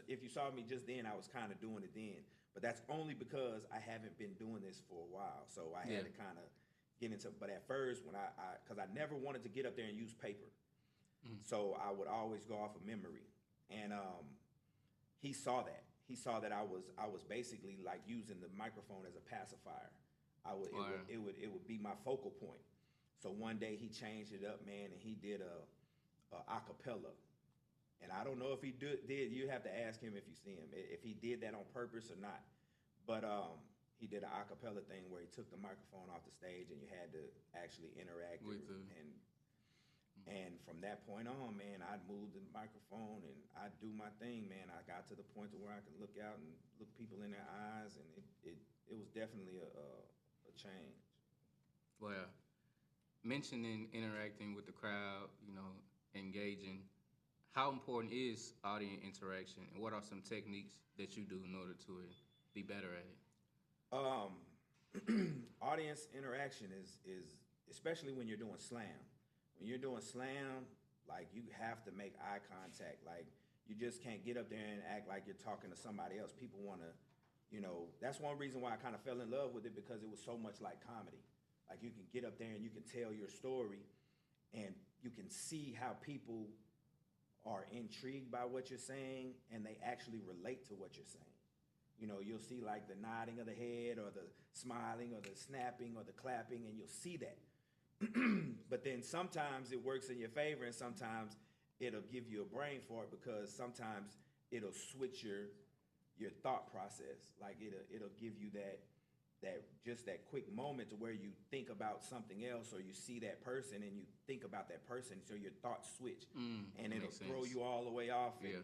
If you saw me just then, I was kind of doing it then. But that's only because I haven't been doing this for a while. So I had to kind of get into, but at first, when because I never wanted to get up there and use paper. So I would always go off of memory. And he saw that. He saw that I was basically like using the microphone as a pacifier. It would be my focal point. So one day he changed it up, man, and he did a acapella. And I don't know if he did. You have to ask him if you see him, if he did that on purpose or not. But he did an acapella thing where he took the microphone off the stage and you had to actually interact with it. And from that point on, man, I'd move the microphone and I'd do my thing, man. I got to the point to where I could look out and look people in their eyes, and it was definitely a change. Well, mentioning interacting with the crowd, you know, engaging, how important is audience interaction, and what are some techniques that you do in order to be better at it? Audience interaction is especially when you're doing slam. When you're doing slam, like, you have to make eye contact. Like, you just can't get up there and act like you're talking to somebody else. People want to, you know, that's one reason why I kind of fell in love with it, because it was so much like comedy. Like, you can get up there and you can tell your story, and you can see how people are intrigued by what you're saying, and they actually relate to what you're saying. You know, you'll see like the nodding of the head, or the smiling, or the snapping, or the clapping, and you'll see that. But then sometimes it works in your favor, and sometimes it'll give you a brain fart, because sometimes it'll switch your thought process. Like, it'll give you that quick moment to where you think about something else, or you see that person and you think about that person, so your thoughts switch, and it'll throw you all the way off. Yeah.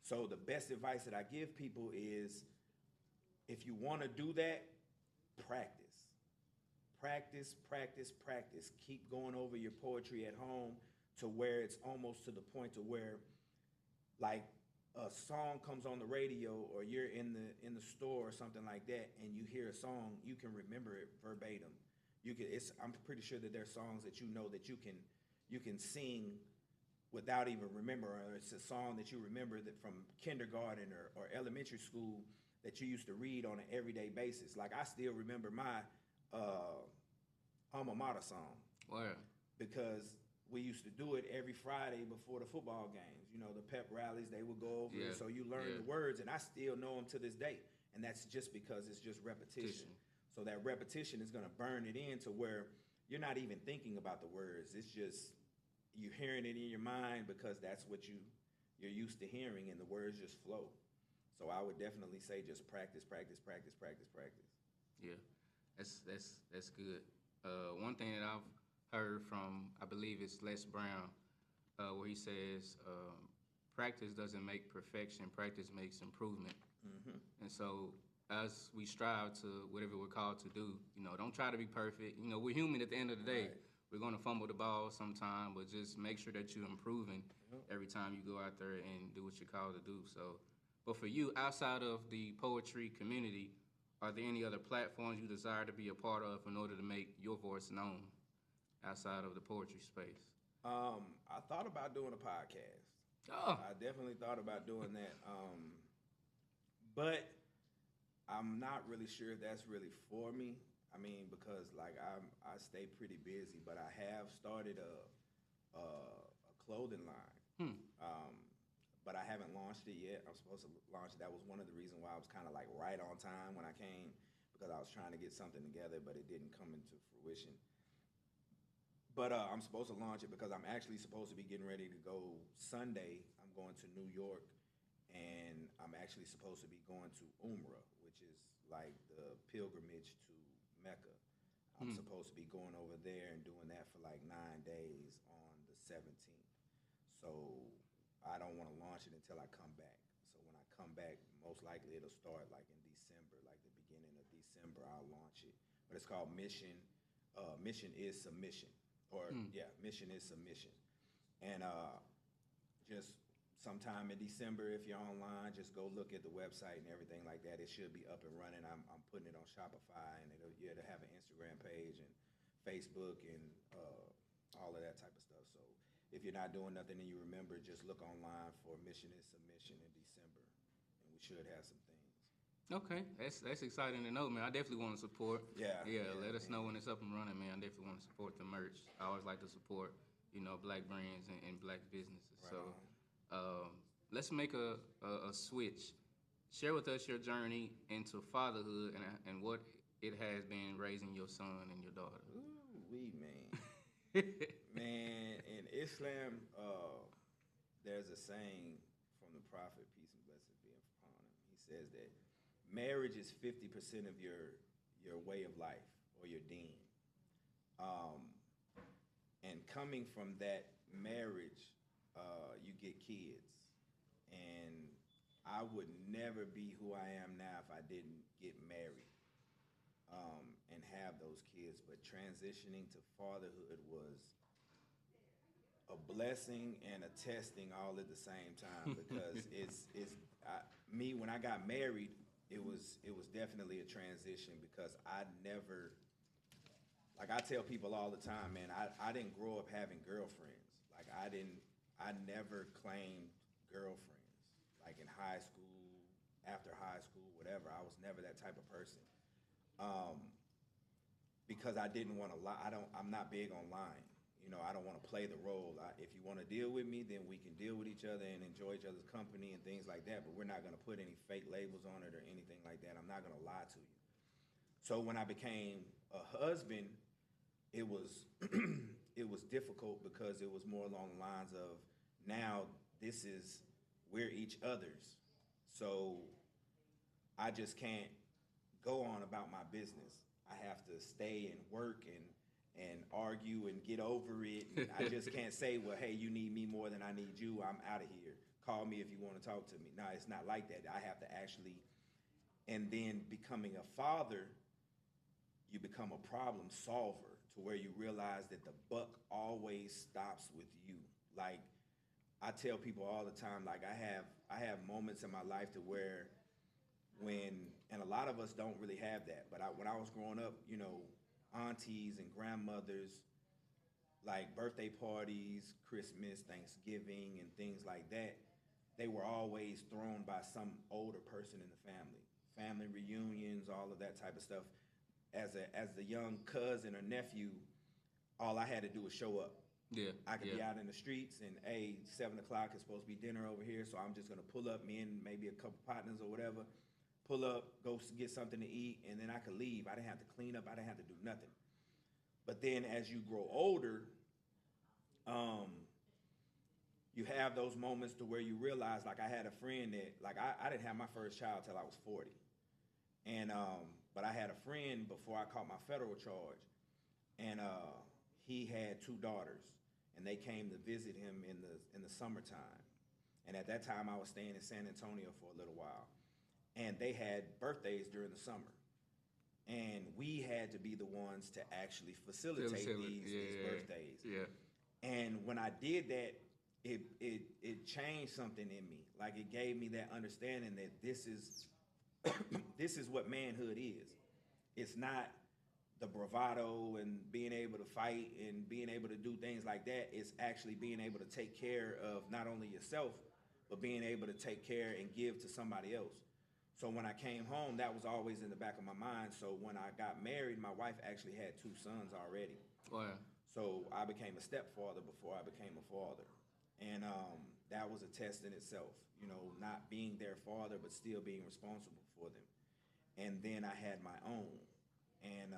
So the best advice that I give people is, if you want to do that, practice. Practice, practice, practice. Keep going over your poetry at home to where it's almost to the point to where, like, a song comes on the radio, or you're in the store or something like that, and you hear a song, you can remember it verbatim. I'm pretty sure that there's songs that you know that you can sing without even remembering, or it's a song that you remember that from kindergarten or elementary school that you used to read on an everyday basis. Like, I still remember my alma mater song. Where? Because we used to do it every Friday before the football games. You know, the pep rallies, they would go over it, so you learn the words, and I still know them to this day. And that's just because it's just repetition. So that repetition is going to burn it in to where you're not even thinking about the words. It's just, you're hearing it in your mind because that's what you're used to hearing, and the words just flow. So I would definitely say just practice, practice, practice, practice, practice. Yeah, that's good. One thing that I've heard from, I believe it's Les Brown, where he says, practice doesn't make perfection, practice makes improvement. And so as we strive to whatever we're called to do, you know, don't try to be perfect. You know, we're human at the end of the day. Right. We're going to fumble the ball sometime, but just make sure that you're improving every time you go out there and do what you're called to do. So, but for you, outside of the poetry community, are there any other platforms you desire to be a part of in order to make your voice known outside of the poetry space? I thought about doing a podcast. I definitely thought about doing that. But I'm not really sure if that's really for me. I mean, because like I stay pretty busy, but I have started a clothing line. But I haven't launched it yet. I'm supposed to launch it. That was one of the reasons why I was kind of like right on time when I came, because I was trying to get something together, but it didn't come into fruition. But I'm supposed to launch it because I'm actually supposed to be getting ready to go Sunday. I'm going to New York, and I'm actually supposed to be going to Umrah, which is like the pilgrimage to Mecca. I'm supposed to be going over there and doing that for like 9 days on the 17th. So I don't want to launch it until I come back. So when I come back, most likely it'll start like in December, like the beginning of December, I'll launch it. But it's called Mission is Submission. Mission is Submission. And just sometime in December, if you're online, just go look at the website and everything like that. It should be up and running. I'm putting it on Shopify, and it'll have an Instagram page and Facebook and all of that type of stuff. So if you're not doing nothing and you remember, just look online for Mission is Submission in December, and we should have some things. Okay, that's exciting to know, man. I definitely want to support. Yeah. Let us know when it's up and running, man. I definitely want to support the merch. I always like to support, black brands and black businesses. Right So let's make a switch. Share with us your journey into fatherhood and what it has been raising your son and your daughter. Ooh, man. Man, in Islam, there's a saying from the Prophet, peace and blessings be upon him. He says that marriage is 50% of your way of life or your deen. And coming from that marriage, you get kids. And I would never be who I am now if I didn't get married and have those kids. But transitioning to fatherhood was a blessing and a testing all at the same time, because me when I got married, it was definitely a transition, because I never, like I tell people all the time, man, I didn't grow up having girlfriends. Like I never claimed girlfriends. Like in high school, after high school, whatever, I was never that type of person. Because I didn't want to lie. I'm not big on lying. I don't want to play the role. If you want to deal with me, then we can deal with each other and enjoy each other's company and things like that, but we're not going to put any fake labels on it or anything like that. I'm not going to lie to you. So when I became a husband, it was it was difficult, because it was more along the lines of, now we're each other's. So I just can't go on about my business. I have to stay and work and argue and get over it. I just can't say, well, hey, you need me more than I need you. I'm out of here. Call me if you want to talk to me. No, it's not like that. I have to actually, and then becoming a father, you become a problem solver, to where you realize that the buck always stops with you. Like I tell people all the time, like I have moments in my life to where and a lot of us don't really have that, but when I was growing up, aunties and grandmothers, like birthday parties, Christmas, Thanksgiving, and things like that, they were always thrown by some older person in the family. Family reunions, all of that type of stuff. As the young cousin or nephew, all I had to do was show up. Yeah. I could be out in the streets and, hey, 7 o'clock is supposed to be dinner over here, so I'm just gonna pull up, me and maybe a couple partners or whatever, pull up, go get something to eat, and then I could leave. I didn't have to clean up. I didn't have to do nothing. But then as you grow older, you have those moments to where you realize, like I had a friend that, like I didn't have my first child till I was 40. And, but I had a friend before I caught my federal charge, and he had 2 daughters, and they came to visit him in the summertime. And at that time I was staying in San Antonio for a little while. And they had birthdays during the summer. And we had to be the ones to actually facilitate these birthdays. Yeah. And when I did that, it changed something in me. Like it gave me that understanding that this is what manhood is. It's not the bravado and being able to fight and being able to do things like that. It's actually being able to take care of not only yourself, but being able to take care and give to somebody else. So when I came home, that was always in the back of my mind. So when I got married, my wife actually had 2 sons already. Wow. So I became a stepfather before I became a father. And that was a test in itself, you know, not being their father, but still being responsible for them. And then I had my own. And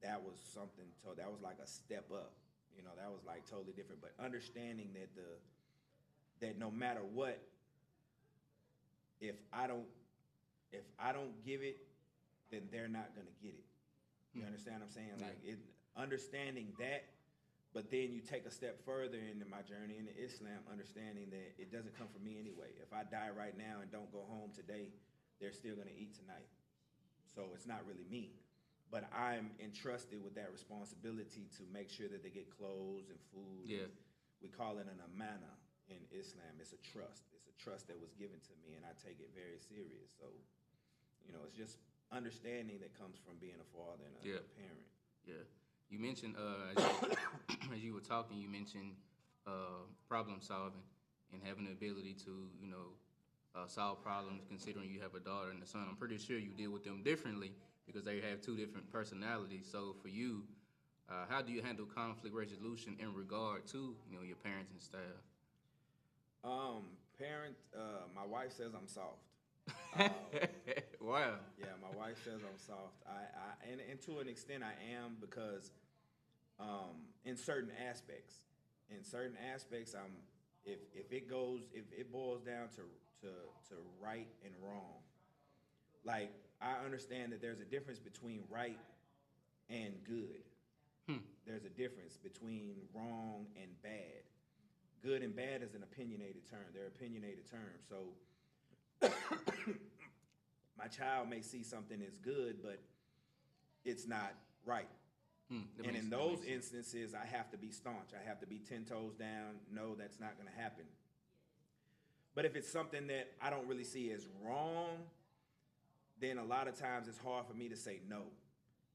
that was something, that was like a step up. You know, that was like totally different. But understanding that no matter what, if I don't give it, then they're not gonna get it. You understand what I'm saying? Yeah. Like understanding that, but then you take a step further into my journey into Islam, understanding that it doesn't come from me anyway. If I die right now and don't go home today, they're still gonna eat tonight. So it's not really me. But I'm entrusted with that responsibility to make sure that they get clothes and food. Yeah. We call it an amana in Islam. It's a trust. It's a trust that was given to me, and I take it very serious. So, you know, it's just understanding that comes from being a father and a parent. Yeah. You mentioned, as you were talking, you mentioned problem solving and having the ability to, you know, solve problems considering you have a daughter and a son. I'm pretty sure you deal with them differently because they have 2 different personalities. So for you, how do you handle conflict resolution in regard to, you know, your parents and staff? My wife says I'm soft. Wow. Yeah, my wife says I'm soft. And to an extent I am, because in certain aspects, I'm if it boils down to right and wrong. Like, I understand that there's a difference between right and good. There's a difference between wrong and bad. Good and bad is an opinionated term. They're opinionated terms. So my child may see something as good, but it's not right. And in those instances, I have to be staunch. I have to be 10 toes down. No, that's not going to happen. But if it's something that I don't really see as wrong, then a lot of times it's hard for me to say no.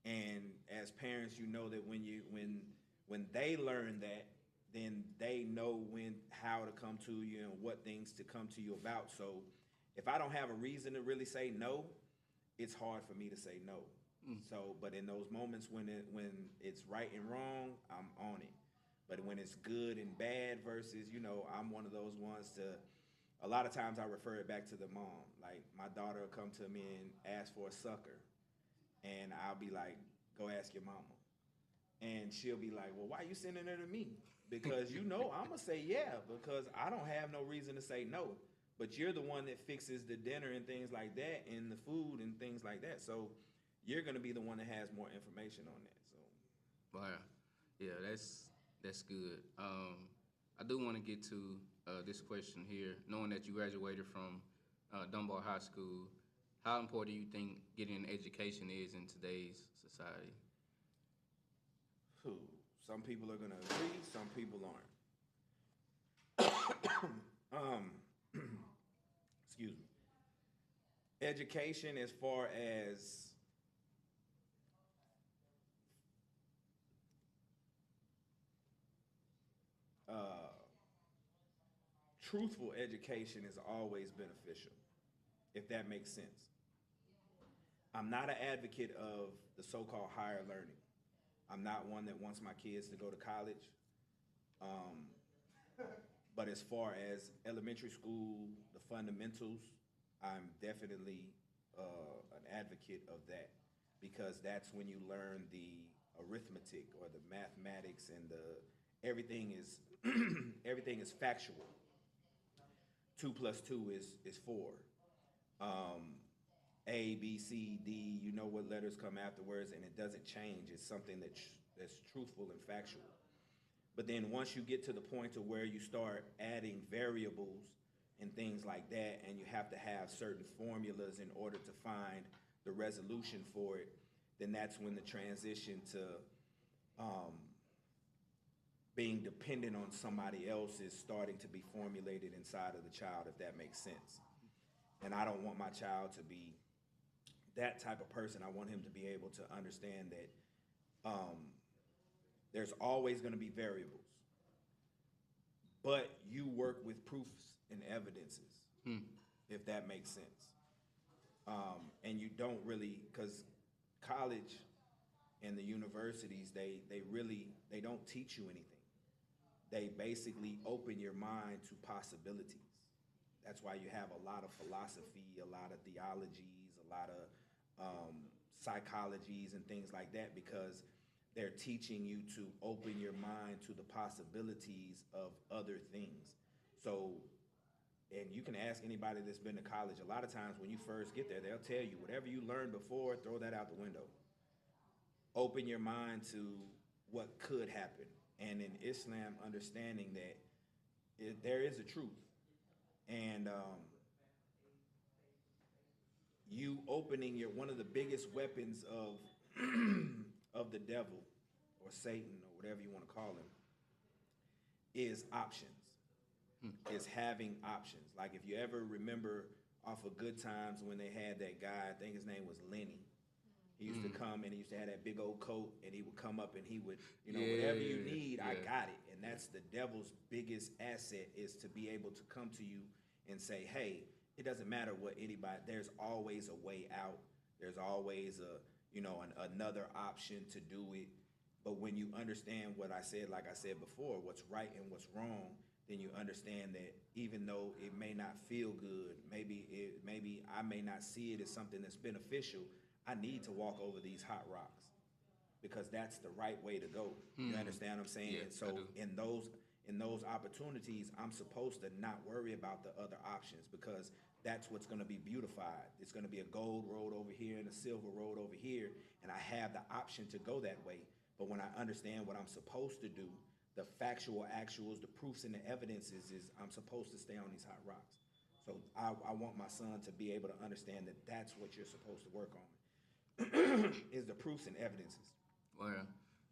And as parents, you know that when they learn that, then they know how to come to you and what things to come to you about. So if I don't have a reason to really say no, it's hard for me to say no. So, but in those moments when it's right and wrong, I'm on it. But when it's good and bad versus, you know, I'm one of those ones a lot of times I refer it back to the mom. Like, my daughter will come to me and ask for a sucker, and I'll be like, go ask your mama. And she'll be like, well, why are you sending her to me? Because you know I'm going to say yeah, because I don't have no reason to say no. But you're the one that fixes the dinner and things like that and the food and things like that. So you're going to be the one that has more information on that. So, wow. Yeah, that's good. I do want to get to this question here. Knowing that you graduated from Dunbar High School, how important do you think getting an education is in today's society? Some people are going to agree, some people aren't. Excuse me. Education, as far as truthful education, is always beneficial, if that makes sense. I'm not an advocate of the so-called higher learning. I'm not one that wants my kids to go to college. But as far as elementary school, the fundamentals, I'm definitely an advocate of that, because that's when you learn the arithmetic or the mathematics, and everything is everything is factual. 2 + 2 is 4. A, B, C, D, you know what letters come afterwards, and it doesn't change. It's something that's truthful and factual. But then once you get to the point to where you start adding variables and things like that, and you have to have certain formulas in order to find the resolution for it, then that's when the transition to being dependent on somebody else is starting to be formulated inside of the child, if that makes sense. And I don't want my child to be that type of person. I want him to be able to understand that there's always going to be variables, but you work with proofs and evidences, if that makes sense. And you don't really, because college and the universities, they don't teach you anything. They basically open your mind to possibilities. That's why you have a lot of philosophy, a lot of theologies, a lot of psychologies and things like that, because they're teaching you to open your mind to the possibilities of other things. So, and you can ask anybody that's been to college, a lot of times when you first get there, they'll tell you whatever you learned before, throw that out the window. Open your mind to what could happen. And in Islam, understanding that there is a truth. And you opening one of the biggest weapons of of the devil or Satan or whatever you want to call him is options. Is having options. Like if you ever remember off of Good Times when they had that guy, I think his name was Lenny. He used to come and he used to have that big old coat and he would come up and he would, whatever you need, I got it. And that's the devil's biggest asset, is to be able to come to you and say, hey, it doesn't matter what anybody, there's always a way out. There's always another option to do it. But when you understand what I said, like I said before, what's right and what's wrong, then you understand that even though it may not feel good, maybe I may not see it as something that's beneficial, I need to walk over these hot rocks because that's the right way to go. You understand what I'm saying? Yeah, and so in those opportunities, I'm supposed to not worry about the other options because that's what's going to be beautified. It's going to be a gold road over here and a silver road over here, and I have the option to go that way. But when I understand what I'm supposed to do, the factual actuals, the proofs and the evidences is I'm supposed to stay on these hot rocks. So I want my son to be able to understand that that's what you're supposed to work on, is the proofs and evidences. Well,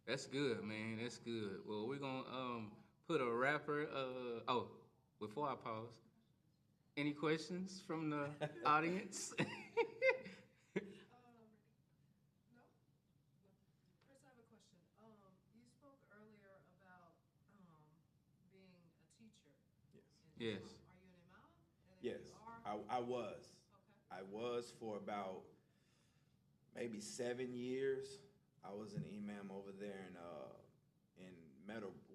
that's good, man. That's good. Well, we're going to put a rapper. Before I pause, any questions from the audience? No. First, I have a question. You spoke earlier about being a teacher. Yes. Are you an imam? And if Yes, you are, I was. okay. I was for about maybe 7 years. I was an imam over there in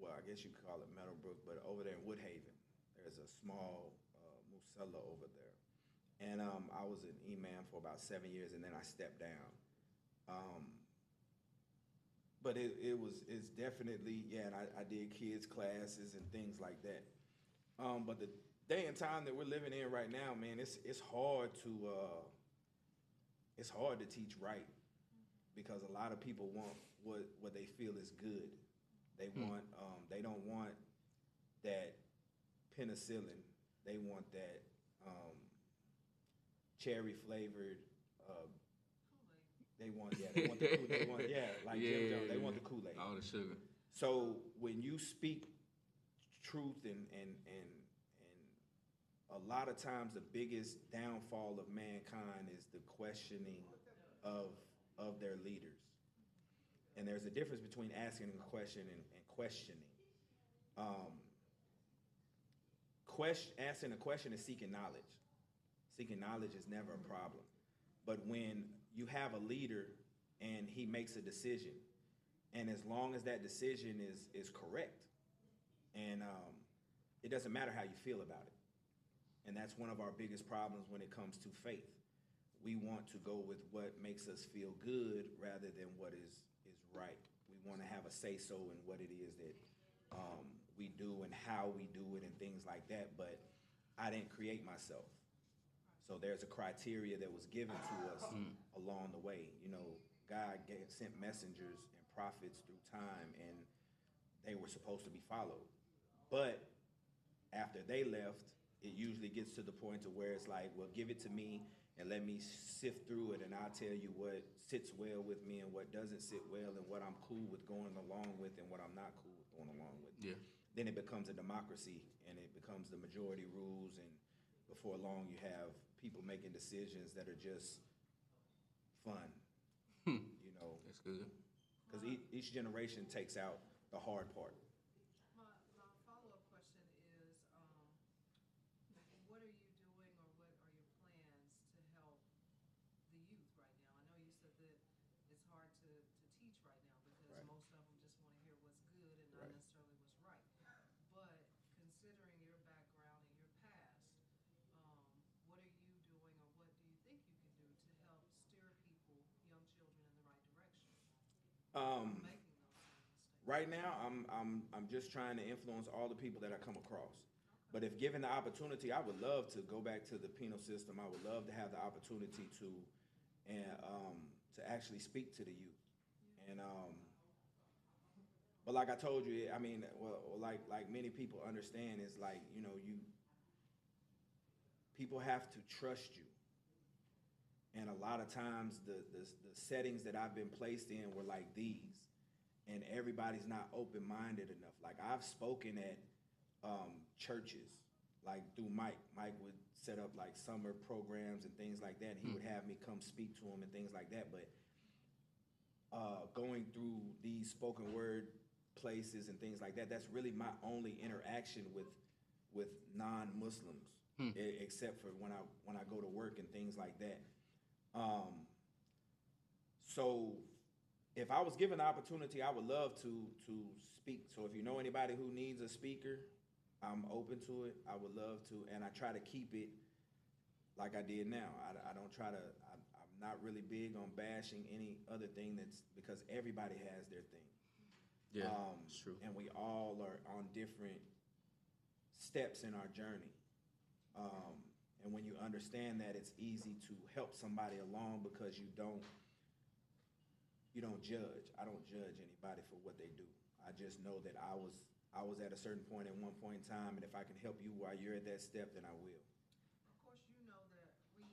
I guess you could call it Meadowbrook, but over there in Woodhaven. There's a small musalla over there. And I was an imam for about 7 years, and then I stepped down. But it's definitely, and I did kids classes and things like that. But the day and time that we're living in right now, man, it's hard to teach right, because a lot of people want what they feel is good. They want they don't want that penicillin. They want that cherry flavored. They want the Kool-Aid. Jim Jones. They want the Kool-Aid. All the sugar. So when you speak truth and a lot of times the biggest downfall of mankind is the questioning of their leaders. And there's a difference between asking a question and questioning. Asking a question is seeking knowledge. Seeking knowledge is never a problem. But when you have a leader and he makes a decision, and as long as that decision is correct, and it doesn't matter how you feel about it. And that's one of our biggest problems when it comes to faith. We want to go with what makes us feel good rather than what is right. We want to have a say-so in what it is that we do and how we do it and things like that, but I didn't create myself. So there's a criteria that was given to us along the way. God sent messengers and prophets through time, and they were supposed to be followed. But after they left, it usually gets to the point to where it's like, well, give it to me and let me sift through it, and I'll tell you what sits well with me and what doesn't sit well, and what I'm cool with going along with and what I'm not cool with going along with. Yeah. Then it becomes a democracy, and it becomes the majority rules, and before long you have people making decisions that are just fun. That's good. Because each generation takes out the hard part. My follow-up question is, what are you doing or what are your plans to help Um, making those same mistakes? right now, I'm just trying to influence all the people that I come across. But if given the opportunity, I would love to go back to the penal system. I would love to have the opportunity to actually speak to the youth. And but like I told you, I mean, well, like many people understand is like, you know, people have to trust you. And a lot of times the settings that I've been placed in were like these, and everybody's not open-minded enough. Like I've spoken at churches, like through Mike. Mike would set up like summer programs and things like that. And he would have me come speak to him and things like that. But going through these spoken word places and things like that, that's really my only interaction with non-Muslims, except for when I go to work and things like that. So if I was given the opportunity, I would love to speak. So if you know anybody who needs a speaker, I'm open to it. I would love to, and I try to keep it like I did now. I don't try to. I'm not really big on bashing any other thing because everybody has their thing. Yeah, it's true. And we all are on different steps in our journey. And when you understand that, it's easy to help somebody along because you don't judge. I don't judge anybody for what they do. I just know that I was at a certain point at one point in time, and if I can help you while you're at that step, then I will. Of course, you know that we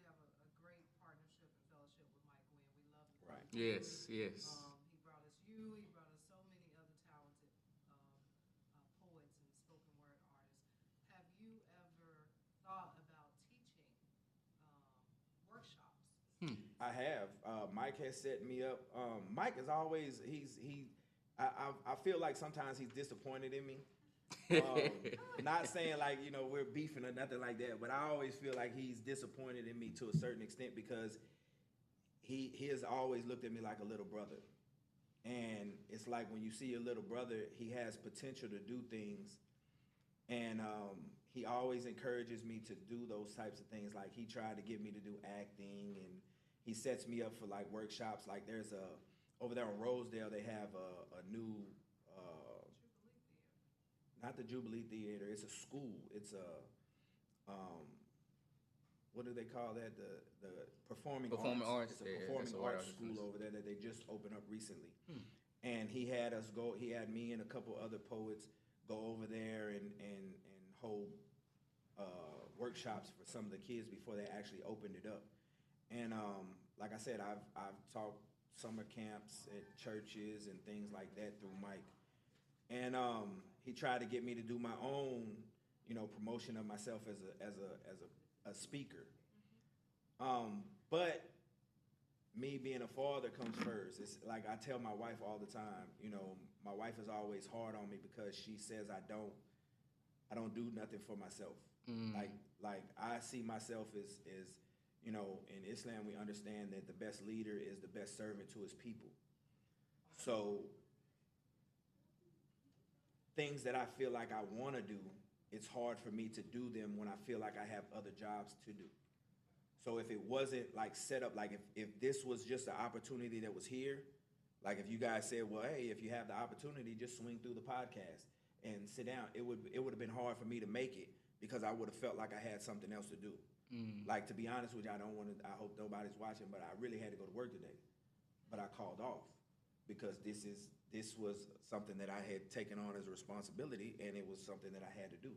have a great partnership and fellowship with Mike Gwynn. We love him. Right. Yes, yes. He brought us you. He brought us so many other talented poets and spoken word artists. Have you ever thought about teaching workshops? I have. Mike has set me up. Mike is always I feel like sometimes he's disappointed in me. Not saying like, you know, we're beefing or nothing like that, but I always feel like he's disappointed in me to a certain extent because he has always looked at me like a little brother. And it's like when you see your little brother, he has potential to do things. And he always encourages me to do those types of things. Like he tried to get me to do acting, and he sets me up for like workshops. Like there's over there on Rosedale, they have a new, not the Jubilee Theater, it's a school. It's a, what do they call that? The Performing Arts. It's a performing arts school over there that they just opened up recently. And he had me and a couple other poets go over there and hold workshops for some of the kids before they actually opened it up. And like I said, I've taught summer camps at churches and things like that through Mike. And he tried to get me to do my own, you know, promotion of myself as a speaker. But me being a father comes first. It's like I tell my wife all the time, you know, my wife is always hard on me because she says I don't do nothing for myself. Like I see myself as you know, in Islam we understand that the best leader is the best servant to his people. So things that I feel like I want to do, it's hard for me to do them when I feel like I have other jobs to do. So if it wasn't like set up, like if this was just an opportunity that was here, like if you guys said, well, hey, if you have the opportunity, just swing through the podcast and sit down, it would have been hard for me to make it because I would have felt like I had something else to do. Like, to be honest with you, I hope nobody's watching, but I really had to go to work today. But I called off because this was something that I had taken on as a responsibility, and it was something that I had to do.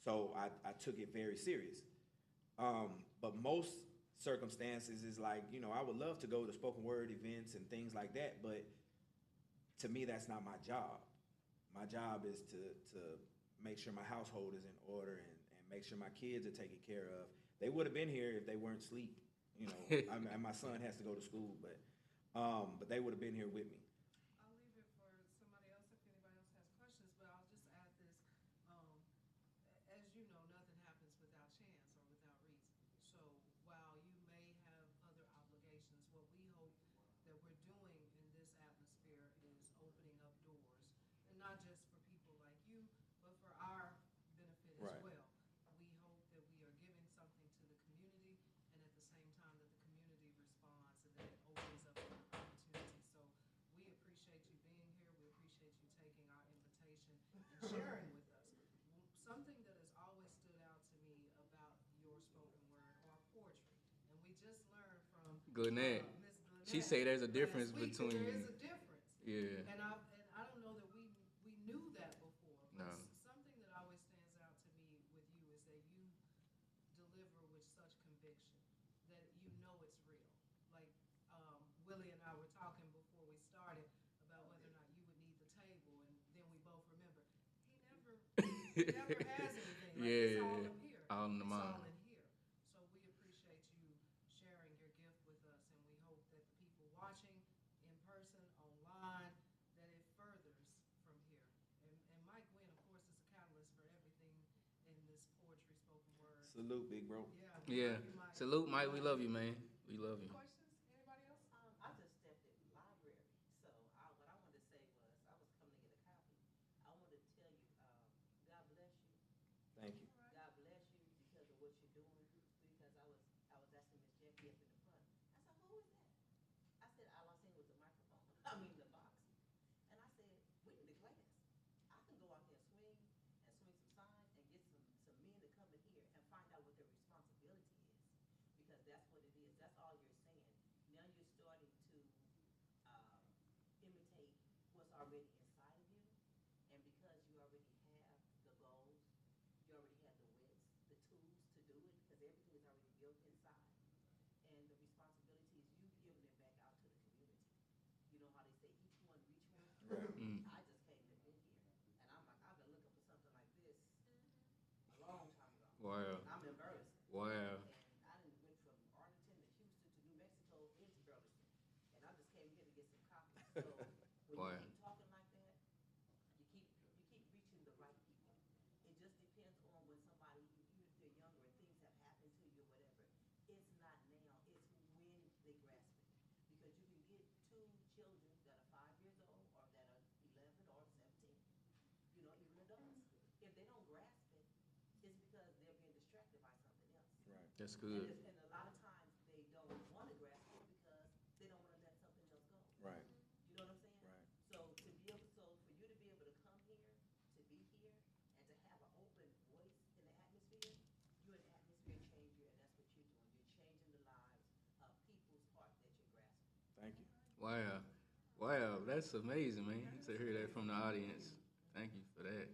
So I took it very serious. But most circumstances is like, you know, I would love to go to spoken word events and things like that, but to me, that's not my job. My job is to make sure my household is in order and make sure my kids are taken care of. They would have been here if they weren't asleep, you know. And my son has to go to school, but they would have been here with me. I'll leave it for somebody else if anybody else has questions, but I'll just add this. As you know, nothing happens without chance or without reason. So while you may have other obligations, what we hope that we're doing in this atmosphere is opening up doors, and not just for people like you, but for our benefit as Right. well. We hope that we are giving something to the community, and at the same time that the community responds, and that it opens up an opportunity. So just learned from Gwinnett. Miss Gwinnett. She say there's a difference last week that between- there is a difference. Yeah. And I don't know that we knew that before. But No. something that always stands out to me with you is that you deliver with such conviction that you know it's real. Like Willie and I were talking before we started about whether or not you would need the table, and then we both remember he never has anything. Like, it's all in here. All in the It's mind. all in here. So we appreciate you sharing your gift with us, and we hope that the people watching in person, online, that it furthers from here. And Mike Gwynn, of course, is a catalyst for everything in this poetry, spoken word. Salute, big bro. Yeah. Yeah. love you, Mike. Salute, Mike. We love you, man. We love you. Questions? Anybody else? I just stepped in the library, so what I wanted to say was, I was coming to get a copy. I wanted to tell you, God bless you. Thank you. God bless you because of what you're doing. Because I was asking Miss Jackie up in the front. I said, who is that? I said, all I seen was the microphone. I mean the box. And I said, we need a class. I can go out there and swing some signs and get some men to come in here and find out what their responsibility is. Because that's what it is. That's all you're saying. Now you're starting to imitate what's already inside of you. And because you already have the goals, you already have the wits, the tools to do it, because everything is already built inside. And the responsibility is you giving it back out to the community. You know how they say each one reach one? Right. I just came to be here. And I'm like, I've been looking for something like this a long time ago. Wow. I'm in Burleson. Wow. And I done went from Arlington to Houston to New Mexico into Burleson. And I just came here to get some copies. So when Wow. you keep talking like that, you keep reaching the right people. It just depends on when somebody, even if they're younger and things have happened to you or whatever, it's not now, it's when they grasp it. Because you can get two children that are 5 years old or that are 11 or 17, you know, even adults. If they don't grasp it, it's because they're being distracted by something else. Right. That's good. And a lot of times they don't want to grasp it because they don't want to let something else go. Right. You know what I'm saying? Right. So for you to be able to come here, to be here, and to have an open voice in the atmosphere, you're an atmosphere changer, and that's what you're doing. You're changing the lives of people's heart that you're grasping. Thank you. Wow. Wow. That's amazing, man, to hear that from the audience. Thank you for that.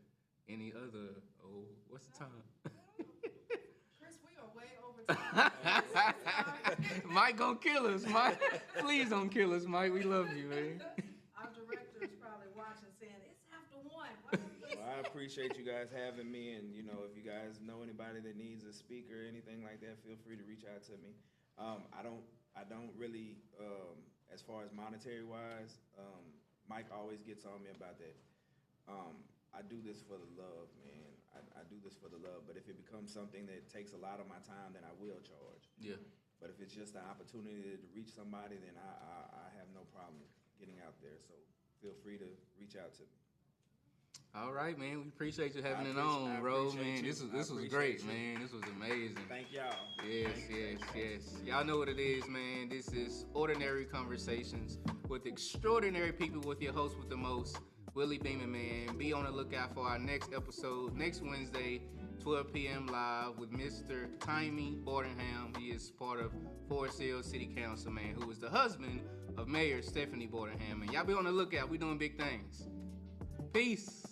Any other, what's the time? Chris, we are way over time. Mike gonna kill us, Mike. Please don't kill us, Mike. We love you, man. Our director is probably watching saying, it's after 1. Why don't you Well, I appreciate you guys having me, and you know, if you guys know anybody that needs a speaker or anything like that, feel free to reach out to me. I don't really, as far as monetary wise, Mike always gets on me about that. I do this for the love, man. I do this for the love. But if it becomes something that takes a lot of my time, then I will charge. Yeah. But if it's just an opportunity to reach somebody, then I have no problem getting out there. So feel free to reach out to me. All right, man. We appreciate you having it I on, bro, appreciate man. you. This I was appreciate great, you. man. This was amazing. Thank y'all. Yes. Y'all know what it is, man. This is Ordinary Conversations with extraordinary people with your host with the most, Willie Beeman, man. Be on the lookout for our next episode next Wednesday, 12 p.m. live with Mr. Timmy Bordenham. He is part of Forest Hill City Council, man, who is the husband of Mayor Stephanie Bordenham. And y'all be on the lookout. We doing big things. Peace.